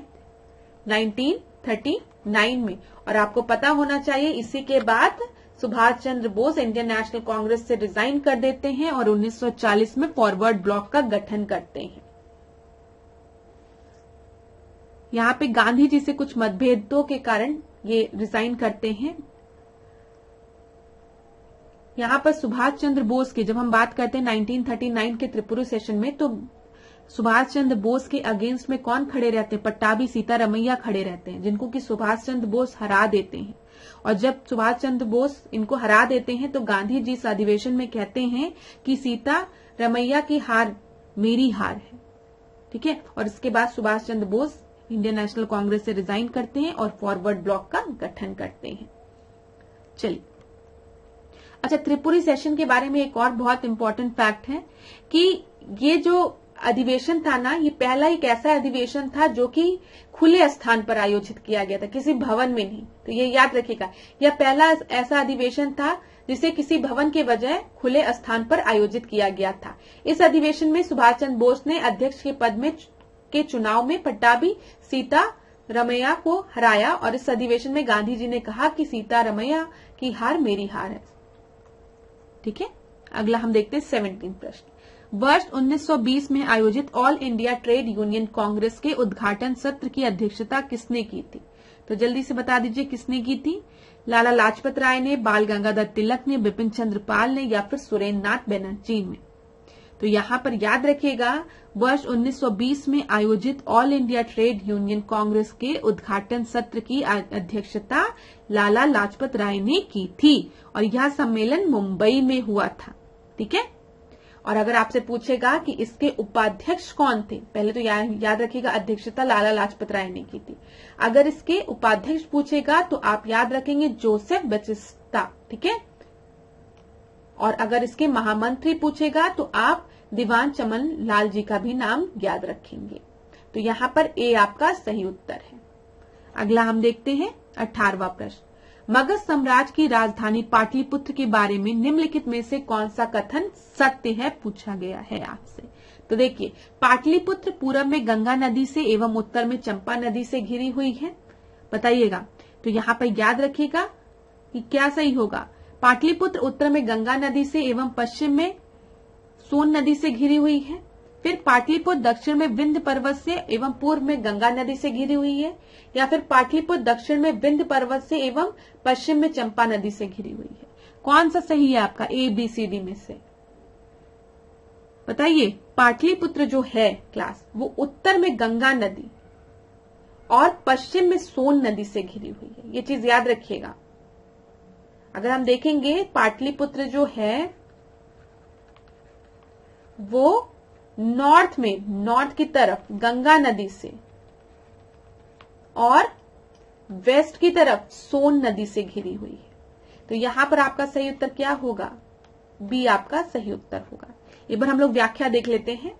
[SPEAKER 1] 1939 में। और आपको पता होना चाहिए इसी के बाद सुभाष चंद्र बोस इंडियन नेशनल कांग्रेस से रिजाइन कर देते हैं और 1940 में फॉरवर्ड ब्लॉक का गठन करते हैं। यहां पे गांधी जी से कुछ मतभेदों के कारण ये रिजाइन करते हैं। यहां पर सुभाष चंद्र बोस की जब हम बात करते हैं 1939 के त्रिपुरा सेशन में, तो सुभाष चंद्र बोस के अगेंस्ट में कौन खड़े रहते हैं, पट्टाभी सीतारमैया खड़े रहते हैं, जिनको कि सुभाष चंद्र बोस हरा देते हैं। और जब सुभाष चंद्र बोस इनको हरा देते हैं तो गांधी जी इस अधिवेशन में कहते हैं कि सीतारमैया की हार मेरी हार है, ठीक है। और इसके बाद सुभाष चंद्र बोस इंडियन नेशनल कांग्रेस से रिजाइन करते हैं और फॉरवर्ड ब्लॉक का गठन करते हैं। चलिए, अच्छा, त्रिपुरी सेशन के बारे में एक और बहुत इंपॉर्टेंट फैक्ट है कि ये जो अधिवेशन था ना, ये पहला एक ऐसा अधिवेशन था जो कि खुले स्थान पर आयोजित किया गया था, किसी भवन में नहीं। तो ये याद रखिएगा, यह पहला ऐसा अधिवेशन था जिसे किसी भवन के बजाय खुले स्थान पर आयोजित किया गया था। इस अधिवेशन में सुभाष चंद्र बोस ने अध्यक्ष के पद में के चुनाव में पट्टाभी सीतारमैया को हराया और इस अधिवेशन में गांधी जी ने कहा कि सीतारमैया की हार मेरी हार है, ठीक है। अगला हम देखते हैं 17 प्रश्न। वर्ष 1920 में आयोजित all India trade union Congress के उद्घाटन सत्र की अध्यक्षता किसने की थी? तो जल्दी से बता दीजिए किसने की थी। लाला लाजपत राय ने, बाल गंगाधर तिलक ने, बिपिन चंद्र पाल ने या फिर सुरेंद्र नाथ बनर्जी ने। तो यहां पर याद रखिएगा वर्ष 1920 में आयोजित all India trade union Congress के उद्घाटन सत्र की अध्यक्षता लाला लाजपत राय ने की थी और यह सम्मेलन मुंबई में हुआ था, ठीक है। और अगर आपसे पूछेगा कि इसके उपाध्यक्ष कौन थे, पहले तो याद रखिएगा अध्यक्षता लाला लाजपत राय ने की थी। अगर इसके उपाध्यक्ष पूछेगा तो आप याद रखेंगे जोसेफ बटिस्टा, ठीक है। और अगर इसके महामंत्री पूछेगा तो आप दीवान चमन लाल जी का भी नाम याद रखेंगे। तो यहां पर ए आपका सही उत्तर है। अगला हम देखते हैं 18वां प्रश्न। मगध साम्राज्य की राजधानी पाटलिपुत्र के बारे में निम्नलिखित में से कौन सा कथन सत्य है, पूछा गया है आपसे। तो देखिए, पाटलिपुत्र पूरब में गंगा नदी से एवं उत्तर में चंपा नदी से घिरी हुई है, बताइएगा। तो यहाँ पर याद रखिएगा कि क्या सही होगा। पाटलिपुत्र उत्तर में गंगा नदी से एवं पश्चिम में सोन नदी से घिरी हुई है। फिर पाटलिपुत्र दक्षिण में विंध्य पर्वत से एवं पूर्व में गंगा नदी से घिरी हुई है, या फिर पाटलिपुत्र दक्षिण में विंध्य पर्वत से एवं पश्चिम में चंपा नदी से घिरी हुई है। कौन सा सही है आपका ABCD में से, बताइए। पाटलिपुत्र जो है क्लास, वो उत्तर में गंगा नदी, और पश्चिम में सोन नदी से घिरी हुई है। ये चीज याद रखिएगा। अगर हम देखेंगे पाटलिपुत्र जो है वो नॉर्थ में, नॉर्थ की तरफ गंगा नदी से और वेस्ट की तरफ सोन नदी से घिरी हुई है। तो यहां पर आपका सही उत्तर क्या होगा? बी आपका सही उत्तर होगा। एक बार हम लोग व्याख्या देख लेते हैं।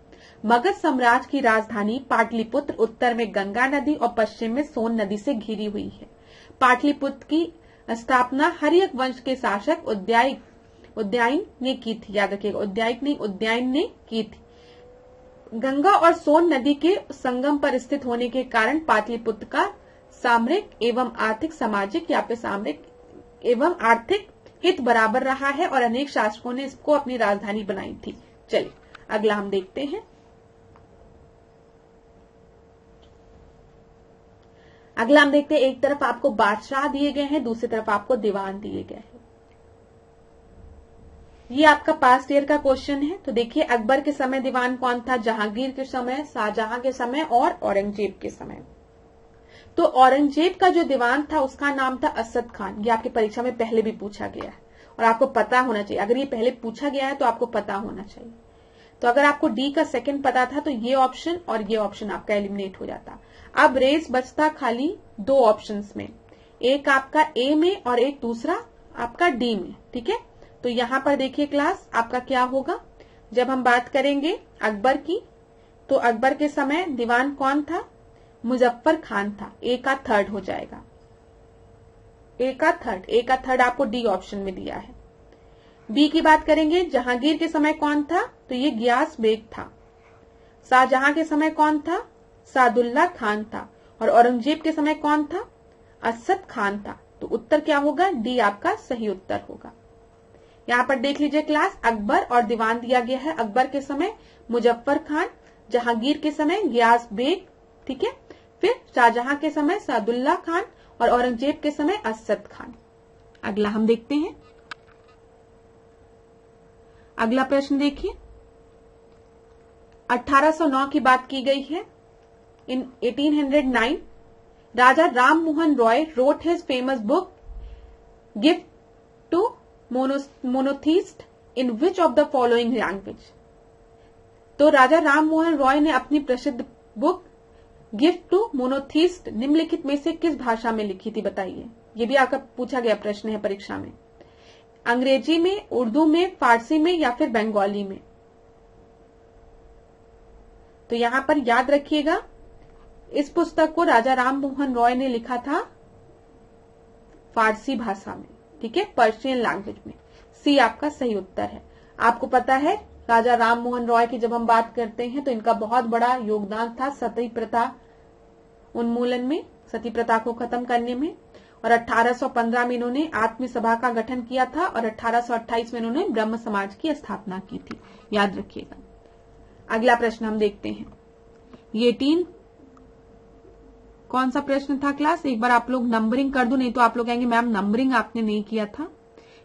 [SPEAKER 1] मगध साम्राज्य की राजधानी पाटलिपुत्र उत्तर में गंगा नदी और पश्चिम में सोन नदी से घिरी हुई है। पाटलिपुत्र की स्थापना हर्यक वंश के शासक उदयन ने की थी। याद रखिएगा, उदयन ने की थी। गंगा और सोन नदी के संगम पर स्थित होने के कारण पाटलिपुत्र का सामरिक एवं आर्थिक, सामाजिक या फिर सामरिक एवं आर्थिक हित बराबर रहा है और अनेक शासकों ने इसको अपनी राजधानी बनाई थी। चलिए अगला हम देखते हैं। अगला हम देखते हैं, एक तरफ आपको बादशाह दिए गए हैं, दूसरी तरफ आपको दीवान दिए गए हैं। ये आपका पास्ट ईयर का क्वेश्चन है। तो देखिए, अकबर के समय दीवान कौन था? जहांगीर के समय, शाहजहां के समय और औरंगजेब के समय। तो औरंगजेब का जो दीवान था उसका नाम था असद खान। ये आपकी परीक्षा में पहले भी पूछा गया है और आपको पता होना चाहिए। अगर ये पहले पूछा गया है तो आपको पता होना चाहिए। तो अगर आपको डी का सेकंड पता था तो ये ऑप्शन और ये ऑप्शन आपका एलिमिनेट हो जाता। अब रेस बचता खाली दो ऑप्शंस में, एक आपका ए में और एक दूसरा आपका डी में। ठीक है, तो यहां पर देखिए क्लास, आपका क्या होगा? जब हम बात करेंगे अकबर की, तो अकबर के समय दीवान कौन था? मुजफ्फर खान था। ए का थर्ड हो जाएगा। ए का थर्ड आपको डी ऑप्शन में दिया है। बी की बात करेंगे, जहांगीर के समय कौन था? तो ये गियास बेग था। शाहजहां के समय कौन था? सादुल्ला खान था। और औरंगजेब के समय कौन था? असद खान था। तो उत्तर क्या होगा? डी आपका सही उत्तर होगा। यहां पर देख लीजिए क्लास, अकबर और दीवान दिया गया है। अकबर के समय मुजफ्फर खान, जहांगीर के समय गियास बेग, ठीक है, फिर शाहजहां के समय सादुल्ला खान और औरंगजेब के समय असद खान। अगला हम देखते हैं। अगला प्रश्न देखिए, 1809 की बात की गई है। In 1809 Raja Ram Mohan Roy wrote his famous book gift to monotheist in which of the following language. तो राजा राम मोहन रॉय ने अपनी प्रसिद्ध बुक गिफ्ट टू मोनोथीस्ट निम्नलिखित में से किस भाषा में लिखी थी? बताइए। ये भी आपका पूछा गया प्रश्न है परीक्षा में। अंग्रेजी में, उर्दू में, फारसी में या फिर बंगाली में? तो यहां पर याद रखिएगा, इस पुस्तक को राजा राम मोहन रॉय ने लिखा था फारसी भाषा में, ठीक है, पर्शियन लैंग्वेज में। सी आपका सही उत्तर है। आपको पता है राजा राम मोहन रॉय की जब हम बात करते हैं तो इनका बहुत बड़ा योगदान था सती प्रथा उन्मूलन में, सती प्रथा को खत्म करने में। और 1815 में इन्होंने आत्म सभा का गठन किया था और 1828 में इन्होंने ब्रह्म समाज की स्थापना की थी। याद रखिएगा। अगला प्रश्न हम देखते हैं। ये 18 कौन सा प्रश्न था क्लास? एक बार आप लोग नंबरिंग कर दो, नहीं तो आप लोग कहेंगे मैम नंबरिंग आपने नहीं किया था।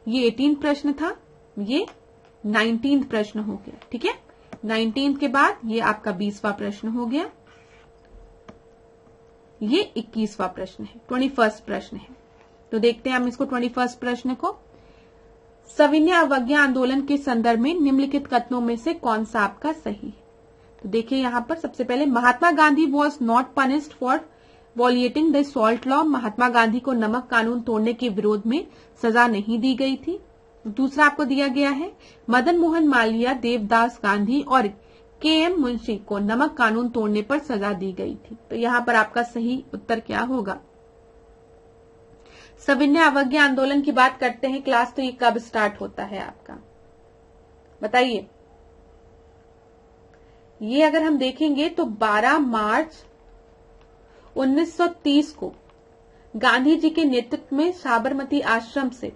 [SPEAKER 1] ये 18 प्रश्न था, ये 19 प्रश्न हो गया। ठीक है, 19 के बाद ये आपका 20वां प्रश्न हो गया, ये 21वां प्रश्न है, 21st प्रश्न है। तो देखते हैं हम इसको 21st प्रश्न को। सविनय अवज्ञा आंदोलन के संदर्भ में निम्नलिखित कथनों में से कौन सा आपका सही है? तो देखिए यहां पर सबसे पहले, Mahatma Gandhi was not punished for violating the salt law. Mahatma Gandhi को नमक कानून तोड़ने के विरोध में सजा नहीं दी गई थी। दूसरा आपको दिया गया है, मदन मोहन मालवीय, देवदास गांधी और के.एम. मुंशी को नमक कानून तोड़ने पर सजा दी गई थी। तो यहां पर आपका सही उत्तर क्या होगा? सविनय अवज्ञा आंदोलन की बात करते हैं क्लास, तो ये कब स्टार्ट होता है आपका? बताइए। ये अगर हम देखेंगे तो 12 मार्च 1930 को गांधी जी के नेतृत्व में साबरमती आश्रम से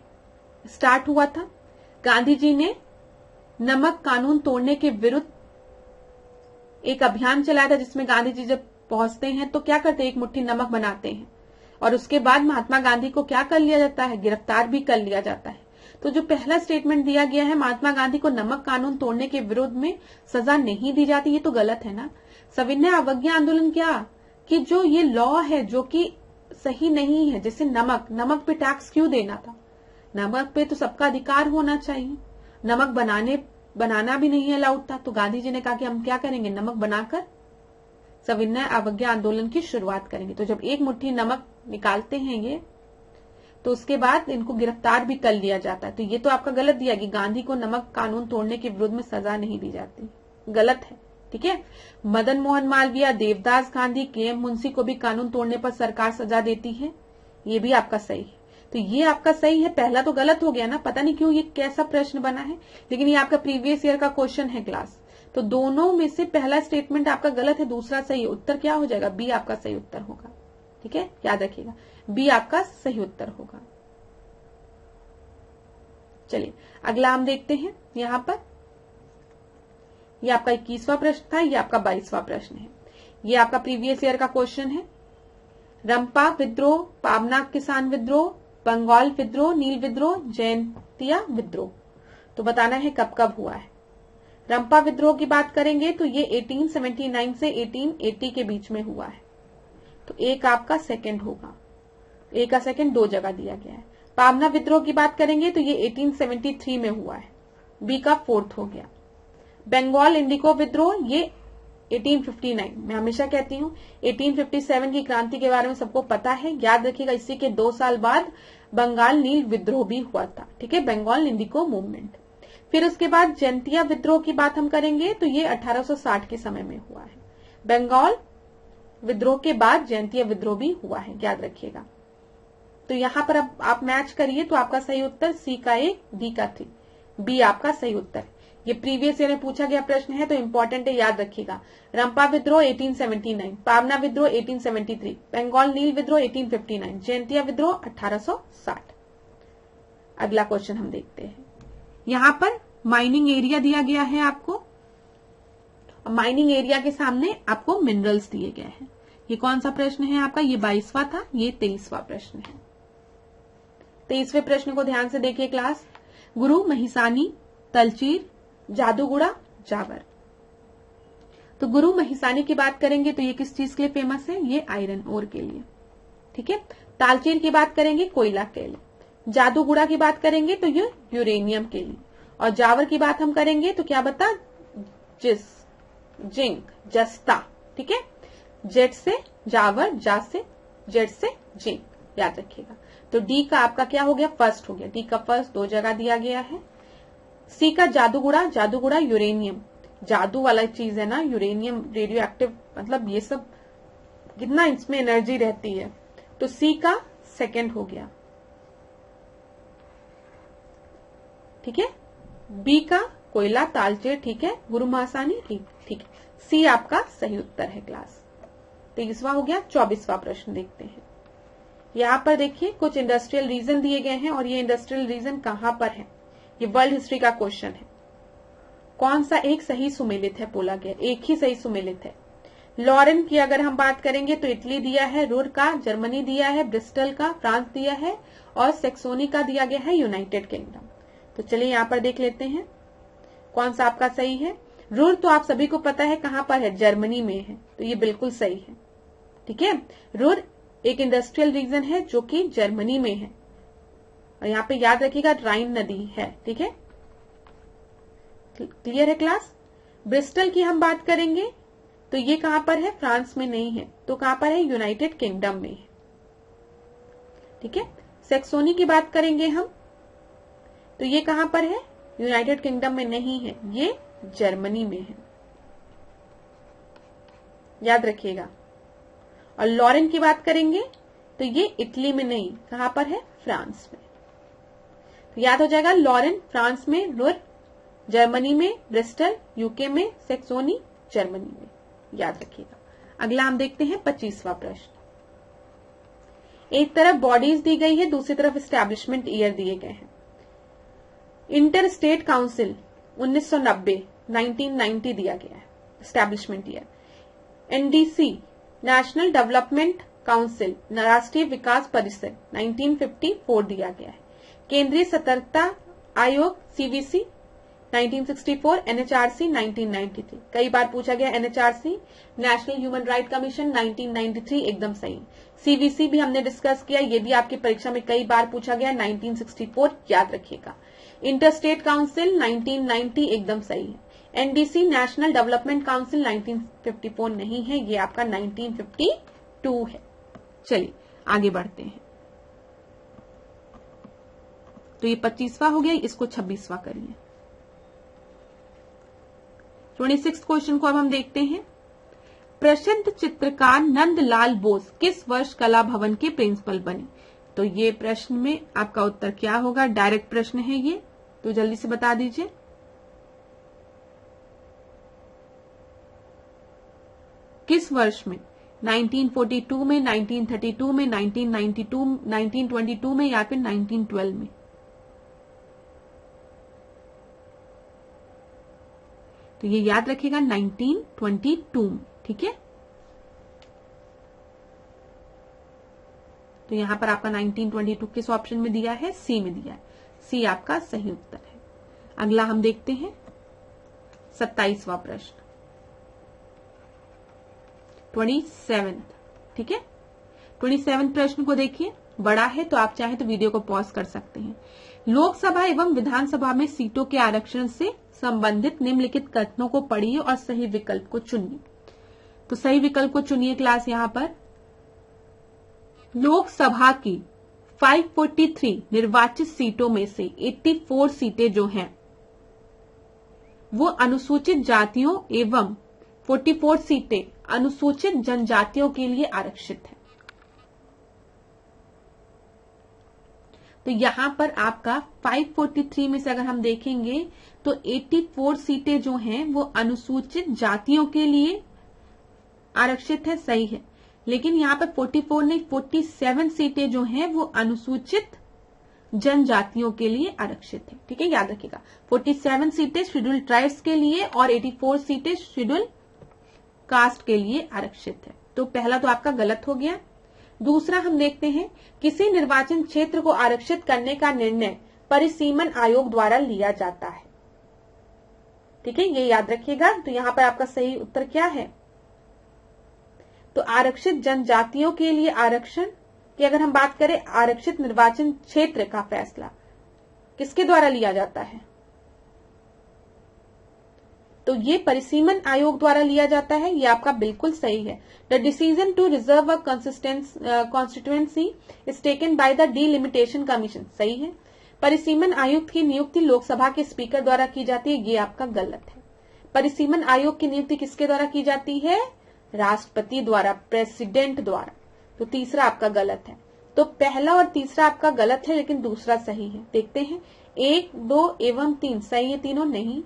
[SPEAKER 1] स्टार्ट हुआ था। गांधी जी ने नमक कानून तोड़ने के विरुद्ध एक अभियान चलाया था, जिसमें गांधी जी जब पहुंचते हैं तो क्या करते हैं? एक मुट्ठी नमक बनाते हैं और उसके बाद महात्मा गांधी को क्या कर लिया जाता है? गिरफ्तार भी कर लिया जाता है। तो जो पहला स्टेटमेंट दिया गया है, महात्मा गांधी को नमक कानून तोड़ने के विरोध में सजा नहीं दी जाती, ये तो गलत है ना। सविनय अवज्ञा आंदोलन क्या कि जो ये लॉ है जो कि सही नहीं है, जैसे नमक पे टैक्स क्यों देना था? नमक पे तो सबका अधिकार होना चाहिए। नमक बनाना भी नहीं अलाउड था, तो गांधी जी ने कहा कि हम क्या करेंगे, नमक बनाकर सविनय अवज्ञा आंदोलन की शुरुआत करेंगे। तो जब एक मुट्ठी नमक निकालते हैं ये, तो उसके बाद इनको गिरफ्तार भी कर लिया जाता है। तो ये तो आपका गलत दिया कि गांधी को नमक कानून तोड़ने के विरुद्ध में सजा नहीं दी जाती, गलत है। ठीक है, मदन मोहन मालवीय, देवदास गांधी, के.एम. मुंशी को भी कानून तोड़ने पर सरकार सजा देती है, ये भी आपका सही है। तो ये आपका सही है, पहला तो गलत हो गया ना, पता नहीं क्यों ये कैसा प्रश्न बना है, लेकिन ये आपका प्रीवियस ईयर का क्वेश्चन है क्लास। तो दोनों में से पहला स्टेटमेंट आपका गलत है, दूसरा सही है। उत्तर क्या हो जाएगा, बी आपका सही उत्तर होगा। ठीक है, याद रखिएगा, बी आपका सही उत्तर होगा। चलिए अगला हम देखते हैं। यहां पर ये आपका 21वां प्रश्न था, ये आपका 22वां प्रश्न है। ये आपका प्रीवियस ईयर का क्वेश्चन है। रंपा विद्रोह, पाबना किसान विद्रोह, बंगाल विद्रोह, नील विद्रोह, जयंतिया विद्रोह, तो बताना है कब कब हुआ है। रंपा विद्रोह की बात करेंगे तो ये 1879 से 1880 के बीच में हुआ है, तो एक आपका सेकंड होगा, ए का सेकंड दो जगह दिया गया है। पाबना विद्रोह की बात करेंगे तो ये 1873 में हुआ है, बी का फोर्थ हो गया। बंगाल इंडिको विद्रोह ये 1859, मैं हमेशा कहती हूँ 1857 की क्रांति के बारे में सबको पता है, याद रखिएगा। इसी के 2 साल बाद बंगाल नील विद्रोह भी हुआ था। ठीक है, बंगाल इंडिको मूवमेंट। फिर उसके बाद जयंतिया विद्रोह की बात हम करेंगे तो ये 1860 के समय में हुआ है। बंगाल विद्रोह के बाद जयंतिया विद्रोह भी हुआ है, याद रखिएगा। तो यहां पर अब आप मैच करिए, तो आपका सही उत्तर सी का 1, डी का 3, बी आपका सही उत्तर। ये प्रीवियस ईयर में पूछा गया प्रश्न है, तो इंपॉर्टेंट है, याद रखिएगा। रंपा विद्रोह 1879, पाबना विद्रोह 1873, बंगाल नील विद्रोह 1859, जयंतिया विद्रोह 1860। अगला क्वेश्चन हम देखते हैं। यहां पर माइनिंग एरिया दिया गया है आपको, माइनिंग एरिया के सामने आपको मिनरल्स दिए गए हैं। ये कौन सा प्रश्न है आपका, ये 22वां था, ये 23वां प्रश्न है। 23वें प्रश्न को ध्यान से देखिए क्लास। गुरु महिसानी, तलचीर, जादूगुड़ा, जावर। तो गुरु महिसानी की बात करेंगे तो ये किस चीज के लिए फेमस है, ये आयरन ओर के लिए। ठीक है, तालचीर की बात करेंगे कोयला के लिए, जादूगुड़ा की बात करेंगे तो ये यूरेनियम के लिए, और जावर की बात हम करेंगे तो क्या बता, जिंक, जस्ता। ठीक है, जेट से जावर, जा से जेट से जिंक, याद रखिएगा। तो डी का आपका क्या हो गया, फर्स्ट हो गया, डी का फर्स्ट 2 जगह दिया गया है। सी का जादूगुड़ा, जादूगुड़ा यूरेनियम, जादू वाला चीज है ना, यूरेनियम रेडियो एक्टिव, मतलब ये सब कितना इसमें एनर्जी रहती है, तो सी का सेकंड हो गया। ठीक है, बी का कोयला, तालचेर, ठीक है, गुरु महासानी, ठीक है, सी आपका सही उत्तर है क्लास। 23वां हो गया। 24वां प्रश्न देखते हैं। यहां पर देखिए कुछ इंडस्ट्रियल रीजन दिए गए हैं, और ये इंडस्ट्रियल रीजन कहां पर है, ये वर्ल्ड हिस्ट्री का क्वेश्चन है। कौन सा एक सही सुमेलित है बोला गया, एक ही सही सुमेलित है। लॉरेन की अगर हम बात करेंगे तो इटली दिया है, रुर का जर्मनी दिया है, ब्रिस्टल का फ्रांस दिया है, और सेक्सोनी का दिया गया है यूनाइटेड किंगडम। तो चलिए यहां पर देख लेते हैं कौन सा आपका सही है। रुर तो आप सभी को पता है कहां पर है, जर्मनी में है, तो ये बिल्कुल सही है। ठीक है, रुर एक इंडस्ट्रियल रीजन है जो कि जर्मनी में है, और यहाँ पे याद रखिएगा राइन नदी है। ठीक है, क्लियर है क्लास। ब्रिस्टल की हम बात करेंगे तो ये कहां पर है, फ्रांस में नहीं है, तो कहां पर है, यूनाइटेड किंगडम में है। ठीक है, सेक्सोनी की बात करेंगे हम तो ये कहां पर है, यूनाइटेड किंगडम में नहीं है, ये जर्मनी में है, याद रखिएगा। और लॉरेन की बात करेंगे तो ये इटली में नहीं, कहां पर है, फ्रांस में। तो याद हो जाएगा, लॉरेन फ्रांस में, रुर जर्मनी में, ब्रिस्टल यूके में, सेक्सोनी जर्मनी में, याद रखिएगा। अगला हम देखते हैं 25वां प्रश्न। एक तरफ बॉडीज दी गई है, दूसरी तरफ एस्टैब्लिशमेंट ईयर दिए गए हैं। इंटर स्टेट काउंसिल 1990 1990 दिया गया है establishment year. NDC national development council राष्ट्रीय विकास परिषद 1954 दिया गया है। केंद्रीय सतर्कता आयोग सीवीसी 1964, एनएचआरसी 1993। कई बार पूछा गया NHRC, national human right commission 1993, एकदम सही। सीवीसी भी हमने डिस्कस किया, ये भी आपकी परीक्षा में कई बार पूछा गया, 1964 याद रखिएगा। इंटरस्टेट काउंसिल 1990, एकदम सही है। एनडीसी नेशनल डेवलपमेंट काउंसिल 1954 नहीं है, ये आपका 1952 है। चलिए आगे बढ़ते हैं। तो ये 25वां हो गया, इसको 26वां करिए। 26 क्वेश्चन को अब हम देखते हैं। प्रसिद्ध चित्रकार नंदलाल बोस किस वर्ष कला भवन के प्रिंसिपल बने? तो ये प्रश्न में आपका उत्तर क्या होगा? डायरेक्ट प्रश्न है ये, तो जल्दी से बता दीजिए। किस वर्ष में? 1942 में, 1932 में, 1992, 1922 में या फिर 1912 में? तो ये याद रखिएगा 1922 में, ठीक है। तो यहां पर आपका 1922 किस ऑप्शन में दिया है? सी में दिया है, सी आपका सही उत्तर है। अगला हम देखते हैं 27वां प्रश्न, 27, ठीक है। 27 प्रश्न को देखिए, बड़ा है तो आप चाहे तो वीडियो को पॉज कर सकते हैं। लोकसभा एवं विधानसभा में सीटों के आरक्षण से संबंधित निम्नलिखित कथनों को पढ़िए और सही विकल्प को चुनिए। तो सही विकल्प को चुनिए क्लास। यहां पर लोकसभा की 543 निर्वाचित सीटों में से 84 सीटें जो हैं वो अनुसूचित जातियों एवं 44 सीटें अनुसूचित जनजातियों के लिए आरक्षित है। तो यहां पर आपका 543 में से अगर हम देखेंगे तो 84 सीटें जो हैं वो अनुसूचित जातियों के लिए आरक्षित है, सही है। लेकिन यहां पर 44 नहीं, 47 सीटें जो हैं वो अनुसूचित जनजातियों के लिए आरक्षित है, ठीक है, याद रखिएगा। 47 सीटें शेड्यूल ट्राइब्स के लिए और 84 सीटें शेड्यूल कास्ट के लिए आरक्षित है। तो पहला तो आपका गलत हो गया। दूसरा हम देखते हैं, किसी निर्वाचन क्षेत्र को आरक्षित करने का निर्णय परिसीमन आयोग द्वारा लिया जाता है, ठीक है, ये याद रखिएगा। तो यहां पर आपका सही उत्तर क्या है? तो आरक्षित जनजातियों के लिए आरक्षण की अगर हम बात करें, आरक्षित निर्वाचन क्षेत्र का फैसला किसके द्वारा लिया जाता है? तो ये परिसीमन आयोग द्वारा लिया जाता है, ये आपका बिल्कुल सही है। The decision to reserve a constituency is taken by the delimitation commission, सही है। परिसीमन आयुक्त की नियुक्ति लोकसभा के स्पीकर द्वारा की जाती है, ये आपका गलत है। परिसीमन आयोग की नियुक्ति किसके द्वारा की जाती है? राष्ट्रपति द्वारा, प्रेसिडेंट द्वारा। तो तीसरा आपका गलत है। तो पहला और तीसरा आपका गलत है, लेकिन दूसरा सही है। देखते हैं, 1, 2 एवं 3 सही है, तीनों नहीं।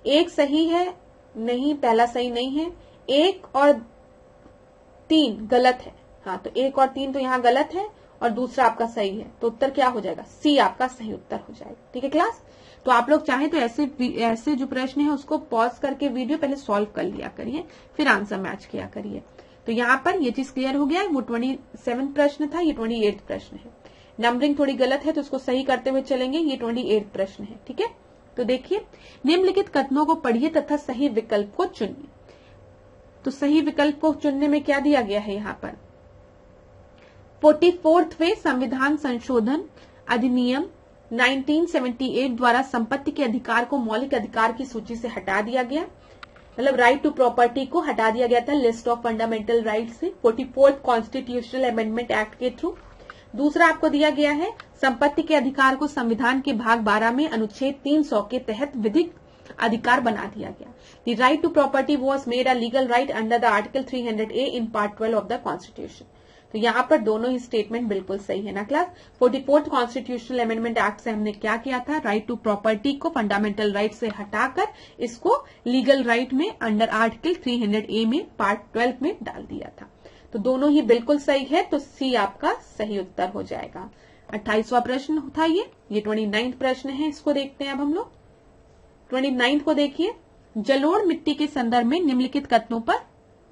[SPEAKER 1] 1 सही है, नहीं, पहला सही नहीं है। 1 और 3 गलत है, हाँ, तो 1 और 3 तो यहाँ गलत है और दूसरा आपका सही है। तो उत्तर क्या हो जाएगा? सी आपका सही उत्तर हो जाएगा, ठीक है क्लास। तो आप लोग चाहें तो ऐसे जो प्रश्न है उसको पॉज करके वीडियो पहले सॉल्व कर लिया करिए, फिर आंसर मैच किया करिए। तो यहाँ पर ये चीज क्लियर हो गया है। वो 27 प्रश्न था, ये 28 प्रश्न है। नंबरिंग थोड़ी गलत है तो उसको सही करते हुए चलेंगे। ये 28 प्रश्न है, ठीक है। तो देखिए, निम्नलिखित कथनों को पढ़िए तथा सही विकल्प को चुनिए। तो सही विकल्प को चुनने में क्या दिया गया है? यहाँ पर 44वें संविधान संशोधन अधिनियम 1978 द्वारा संपत्ति के अधिकार को मौलिक अधिकार की सूची से हटा दिया गया, मतलब राइट टू प्रॉपर्टी को हटा दिया गया था लिस्ट ऑफ फंडामेंटल राइट से 44th कॉन्स्टिट्यूशनल अमेंडमेंट एक्ट के थ्रू। दूसरा आपको दिया गया है, संपत्ति के अधिकार को संविधान के भाग 12 में अनुच्छेद 300 के तहत विधिक अधिकार बना दिया गया। The right to property was made a legal right under the article 300A in part 12 of the constitution. तो यहाँ पर दोनों ही स्टेटमेंट बिल्कुल सही है ना class. 44th constitutional amendment act से हमने क्या किया था? राइट टू प्रॉपर्टी को फंडामेंटल राइट से हटाकर इसको लीगल राइट में अंडर आर्टिकल 300A में पार्ट 12 में डाल दिया था। तो दोनों ही बिल्कुल सही है, तो सी आपका सही उत्तर हो जाएगा। 28वां प्रश्न था ये 29th प्रश्न है, इसको देखते हैं अब हम लोग। 29th को देखिए, जलोढ़ मिट्टी के संदर्भ में निम्नलिखित कथनों पर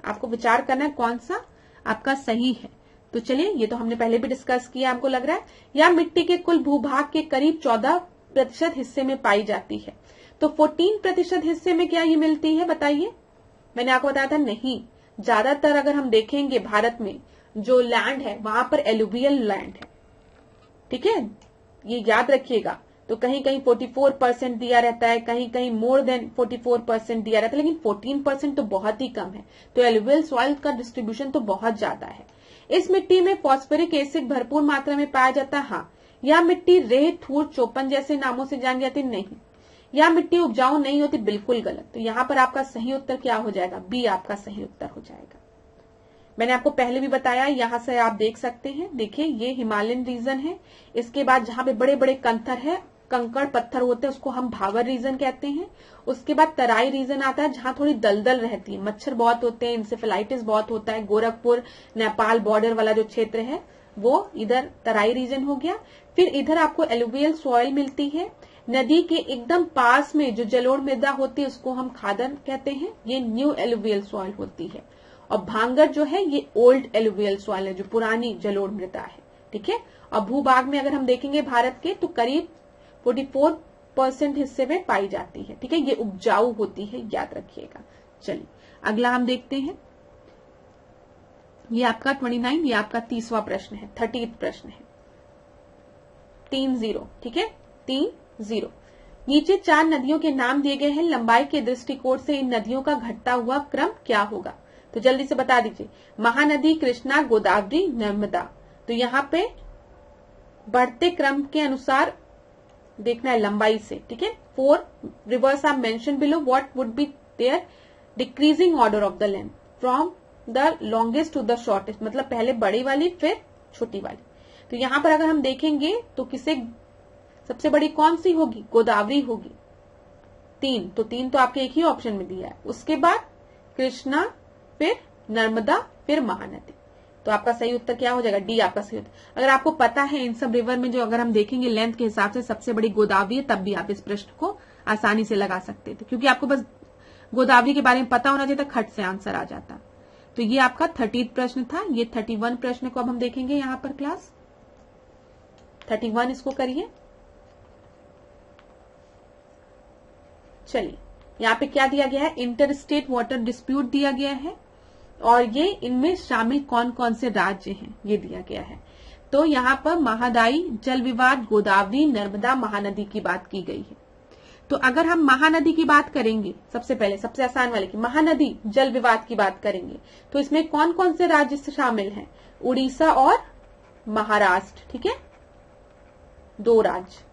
[SPEAKER 1] आपको विचार करना है, कौन सा आपका सही है। तो चलिए, ये तो हमने पहले भी डिस्कस किया, हमको लग रहा है। यह मिट्टी के कुल भूभाग के करीब 14% हिस्से में पाई जाती है। तो 14% हिस्से में क्या ये मिलती है बताइए? मैंने आपको बताया था नहीं, ज्यादातर अगर हम देखेंगे भारत में जो लैंड है वहां पर एलुवियल लैंड है, ठीक है, ये याद रखिएगा। तो कहीं कहीं 44% दिया रहता है, कहीं कहीं मोर देन 44% दिया रहता है, लेकिन 14% तो बहुत ही कम है। तो एलुवियल सॉइल का डिस्ट्रीब्यूशन तो बहुत ज्यादा है। इस मिट्टी में फॉस्फोरिक एसिड भरपूर मात्रा में पाया जाता है। हाँ, यह मिट्टी रेत, थूर, चौपन जैसे नामों से जानी जाती नहीं। यह मिट्टी उपजाऊ नहीं होती, बिल्कुल गलत। तो यहाँ पर आपका सही उत्तर क्या हो जाएगा? बी आपका सही उत्तर हो जाएगा। मैंने आपको पहले भी बताया, यहां से आप देख सकते हैं, देखिए ये हिमालयन रीजन है। इसके बाद जहां पे बड़े बड़े कंकर है, कंकड़ पत्थर होते हैं, उसको हम भावर रीजन कहते हैं। उसके बाद तराई रीजन आता है जहां थोड़ी दलदल रहती है, मच्छर बहुत होते हैं, इंसेफेलाइटिस बहुत होता है। गोरखपुर नेपाल बॉर्डर वाला जो क्षेत्र है वो इधर तराई रीजन हो गया। फिर इधर आपको एलुवियल सॉइल मिलती है। नदी के एकदम पास में जो जलोढ़ मृदा होती है उसको हम खादन कहते हैं, ये न्यू एलुवियल सॉइल होती है। और भांगर जो है ये ओल्ड एलुवियल सॉइल है, जो पुरानी जलोढ़ मृदा है, ठीक है। और भूभाग में अगर हम देखेंगे भारत के तो करीब 44% हिस्से में पाई जाती है, ठीक है, ये उपजाऊ होती है, याद रखिएगा। चलिए अगला हम देखते हैं, ये आपका 29, ये आपका 30वां प्रश्न है, 30th प्रश्न है। 3-0, ठीक है, 3-0। नीचे 4 नदियों के नाम दिए गए हैं, लंबाई के दृष्टिकोण से इन नदियों का घटता हुआ क्रम क्या होगा? तो जल्दी से बता दीजिए। महानदी, कृष्णा, गोदावरी, नर्मदा। तो यहाँ पे बढ़ते क्रम के अनुसार देखना है लंबाई से, ठीक है। 4 rivers are mentioned below, what would be their decreasing order of the length from the longest to the shortest, मतलब पहले बड़ी वाली फिर छोटी वाली। तो यहाँ पर अगर हम देखेंगे तो किसे सबसे बड़ी कौन सी होगी? गोदावरी होगी। 3 तो आपके एक ही ऑप्शन में दिया है। उसके बाद कृष्णा, फिर नर्मदा, फिर महानदी। तो आपका सही उत्तर क्या हो जाएगा? डी आपका सही उत्तर। अगर आपको पता है इन सब रिवर में जो अगर हम देखेंगे लेंथ के हिसाब से सबसे बड़ी गोदावरी है, तब भी आप इस प्रश्न को आसानी से लगा सकते थे, क्योंकि आपको बस गोदावरी के बारे में पता होना चाहिए था, खट से आंसर आ जाता। तो ये आपका 30th प्रश्न था। ये 31 प्रश्न को अब हम देखेंगे यहाँ पर क्लास 31, इसको करिए। चलिए यहाँ पे क्या दिया गया है? इंटर स्टेट वाटर डिस्प्यूट दिया गया है, और ये इनमें शामिल कौन कौन से राज्य हैं ये दिया गया है। तो यहाँ पर महादायी जल विवाद, गोदावरी, नर्मदा, महानदी की बात की गई है। तो अगर हम महानदी की बात करेंगे, सबसे पहले सबसे आसान वाले की महानदी जल विवाद की बात करेंगे, तो इसमें कौन कौन से राज्य शामिल हैं? उड़ीसा और महाराष्ट्र, ठीक है, 2 राज्य।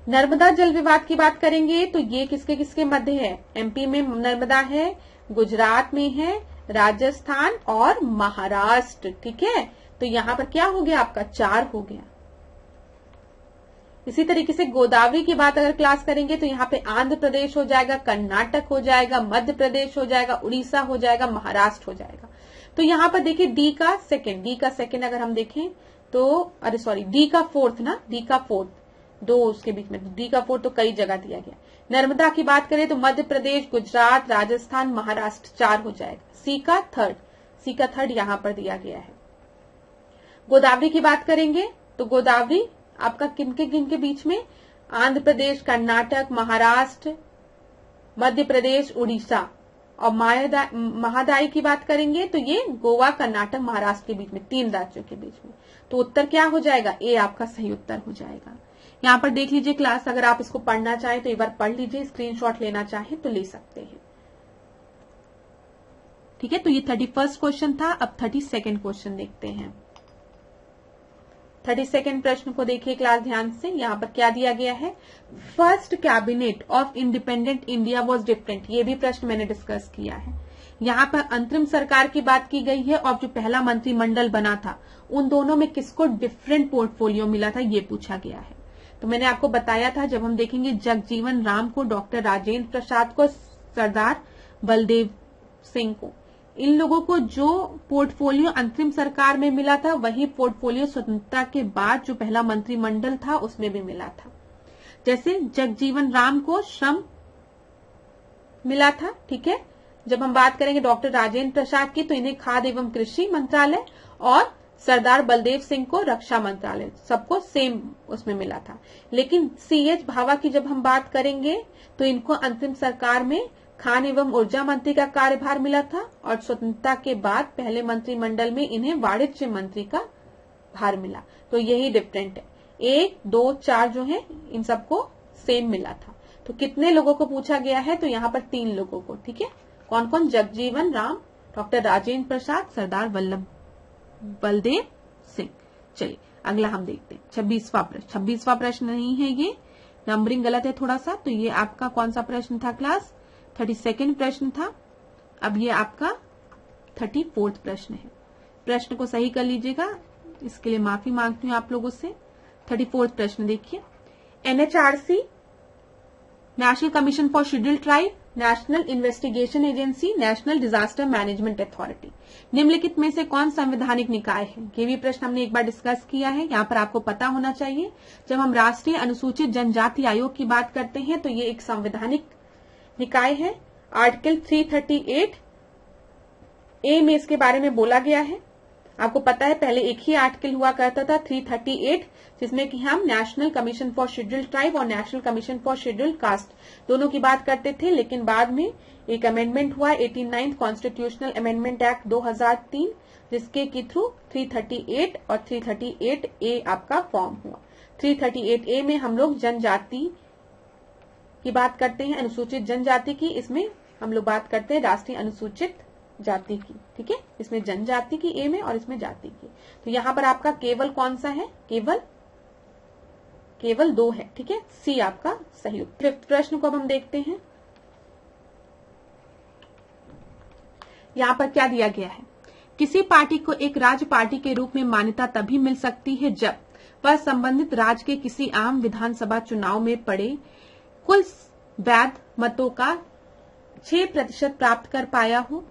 [SPEAKER 1] नर्मदा जल विवाद की बात करेंगे तो ये किसके किसके मध्य है? एमपी में नर्मदा है, गुजरात में है, राजस्थान और महाराष्ट्र, ठीक है। तो यहां पर क्या हो गया? आपका 4 हो गया। इसी तरीके से गोदावरी की बात अगर क्लास करेंगे तो यहाँ पे आंध्र प्रदेश हो जाएगा, कर्नाटक हो जाएगा, मध्य प्रदेश हो जाएगा, उड़ीसा हो जाएगा, महाराष्ट्र हो जाएगा। तो यहाँ पर देखिए डी का सेकंड अगर हम देखें तो, अरे सॉरी, डी का फोर्थ 2 उसके बीच में, डी का 4 तो कई जगह दिया गया। नर्मदा की बात करें तो मध्य प्रदेश, गुजरात, राजस्थान, महाराष्ट्र 4 हो जाएगा। सी का थर्ड यहां पर दिया गया है। गोदावरी की बात करेंगे तो गोदावरी आपका किनके बीच में? आंध्र प्रदेश, कर्नाटक, महाराष्ट्र, मध्य प्रदेश, उड़ीसा। और महादायी की बात करेंगे तो ये गोवा, कर्नाटक, महाराष्ट्र के बीच में, 3 राज्यों के बीच में। तो उत्तर क्या हो जाएगा? ए आपका सही उत्तर हो जाएगा। यहाँ पर देख लीजिए क्लास, अगर आप इसको पढ़ना चाहें तो एक बार पढ़ लीजिए, स्क्रीनशॉट लेना चाहें तो ले सकते हैं, ठीक है। तो ये 31st क्वेश्चन था। अब 32nd क्वेश्चन देखते हैं। 32nd प्रश्न को देखिए क्लास ध्यान से। यहाँ पर क्या दिया गया है? First cabinet of independent India was different. ये भी प्रश्न मैंने डिस्कस किया है। यहाँ पर अंतरिम सरकार की बात की गई है, और जो पहला मंत्रिमंडल बना था उन दोनों में किसको डिफरेंट पोर्टफोलियो मिला था, ये पूछा गया है। तो मैंने आपको बताया था, जब हम देखेंगे जगजीवन राम को, डॉक्टर राजेंद्र प्रसाद को, सरदार बलदेव सिंह को, इन लोगों को जो पोर्टफोलियो अंतरिम सरकार में मिला था वही पोर्टफोलियो स्वतंत्रता के बाद जो पहला मंत्रिमंडल था उसमें भी मिला था। जैसे जगजीवन राम को श्रम मिला था, ठीक है। जब हम बात करेंगे डॉक्टर राजेंद्र प्रसाद की तो इन्हें खाद्य एवं कृषि मंत्रालय, और सरदार बलदेव सिंह को रक्षा मंत्रालय, सबको सेम उसमें मिला था। लेकिन CH भाभा की जब हम बात करेंगे तो इनको अंतिम सरकार में खान एवं ऊर्जा मंत्री का कार्यभार मिला था और स्वतंत्रता के बाद पहले मंत्रिमंडल में इन्हें वाणिज्य मंत्री का भार मिला। तो यही डिफरेंट है, 1, 2, 4 जो है इन सबको सेम मिला था। तो कितने लोगों को पूछा गया है, तो यहाँ पर 3 लोगों को। ठीक है, कौन कौन? जगजीवन राम, डॉक्टर राजेंद्र प्रसाद, सरदार बलदेव सिंह। चलिए अगला हम देखते हैं 26वां प्रश्न नहीं है, ये नंबरिंग गलत है थोड़ा सा। तो ये आपका कौन सा प्रश्न था क्लास? 32वां प्रश्न था। अब ये आपका 34वां प्रश्न है। प्रश्न को सही कर लीजिएगा, इसके लिए माफी मांगती हूँ आप लोगों से। 34वां प्रश्न देखिए, NHRC, national commission for scheduled tribe, national investigation agency, national disaster management authority, निम्नलिखित में से कौन संवैधानिक निकाय है? ये भी प्रश्न हमने एक बार डिस्कस किया है, यहाँ पर आपको पता होना चाहिए। जब हम राष्ट्रीय अनुसूचित जनजाति आयोग की बात करते हैं तो ये एक संवैधानिक निकाय है। आर्टिकल 338A में इसके बारे में बोला गया है। आपको पता है पहले एक ही आर्टिकल हुआ करता था 338, जिसमें कि हम national commission for scheduled tribe और national commission for scheduled caste दोनों की बात करते थे। लेकिन बाद में एक अमेंडमेंट हुआ 89th कॉन्स्टिट्यूशनल अमेंडमेंट एक्ट 2003, जिसके के थ्रू 338 और 338A आपका फॉर्म हुआ। 338A में हम लोग जनजाति की बात करते हैं, अनुसूचित जनजाति की। इसमें हम लोग बात करते हैं राष्ट्रीय अनुसूचित जाति की। ठीक है, इसमें जनजाति की A में और इसमें जाति की। तो यहाँ पर आपका केवल कौन सा है? केवल 2 है। ठीक है, C आपका सही उत्तर। 5th प्रश्न को अब हम देखते हैं। यहाँ पर क्या दिया गया है? किसी पार्टी को एक राज्य पार्टी के रूप में मान्यता तभी मिल सकती है जब वह संबंधित राज्य के किसी आम विधानसभा चुनाव में पड़े कुल वैध मतों का 6% प्राप्त कर पाया हो,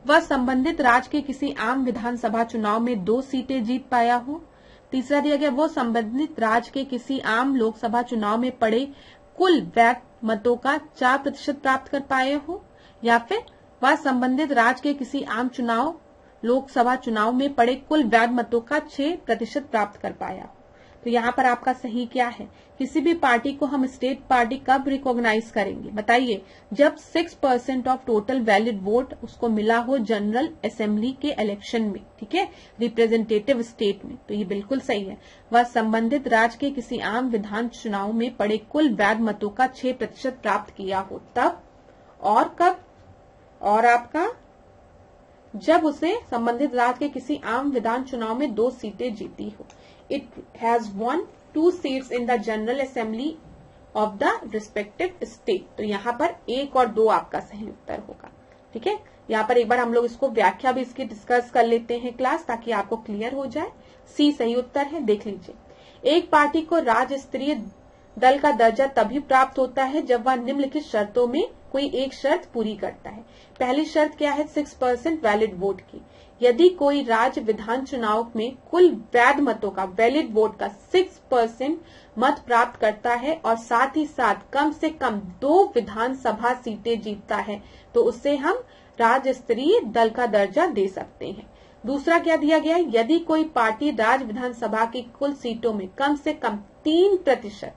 [SPEAKER 1] वह संबंधित राज्य के किसी आम विधानसभा चुनाव में 2 सीटें जीत पाया हो। तीसरा दिया गया, वो संबंधित राज्य के किसी आम लोकसभा चुनाव में पड़े कुल वैध मतों का 4% प्राप्त कर पाए हो, या फिर वह संबंधित राज्य के किसी आम लोकसभा चुनाव में पड़े कुल वैध मतों का 6% प्राप्त कर पाया हो। तो यहाँ पर आपका सही क्या है? किसी भी पार्टी को हम स्टेट पार्टी कब रिकॉग्नाइज करेंगे? बताइए, जब 6% ऑफ टोटल वैलिड वोट उसको मिला हो जनरल असेंबली के इलेक्शन में। ठीक है, रिप्रेजेंटेटिव स्टेट में। तो ये बिल्कुल सही है। वह संबंधित राज्य के किसी आम विधान चुनाव में पड़े कुल वैध मतों का 6% प्राप्त किया हो, तब और कब? और आपका जब उसे संबंधित राज्य के किसी आम विधान चुनाव में 2 सीटें जीती हो। It has won 2 seats in the General Assembly of the respective state। तो यहाँ पर 1 और 2 आपका सही उत्तर होगा। ठीक है, यहाँ पर एक बार हम लोग इसको व्याख्या भी इसकी डिस्कस कर लेते हैं क्लास, ताकि आपको क्लियर हो जाए। C सही उत्तर है। देख लीजिए, एक पार्टी को राज्य स्तरीय दल का दर्जा तभी प्राप्त होता है जब वह निम्नलिखित शर्तों में कोई एक शर्त पूरी करता है। पहली शर्त क्या है? 6% वैलिड वोट की। यदि कोई राज्य विधान चुनाव में कुल वैध मतों का, वैलिड वोट का 6% मत प्राप्त करता है और साथ ही साथ कम से कम 2 विधानसभा सीटें जीतता है, तो उसे हम राज्य स्तरीय दल का दर्जा दे सकते हैं। दूसरा क्या दिया गया है? यदि कोई पार्टी राज्य विधानसभा की कुल सीटों में कम से कम 3%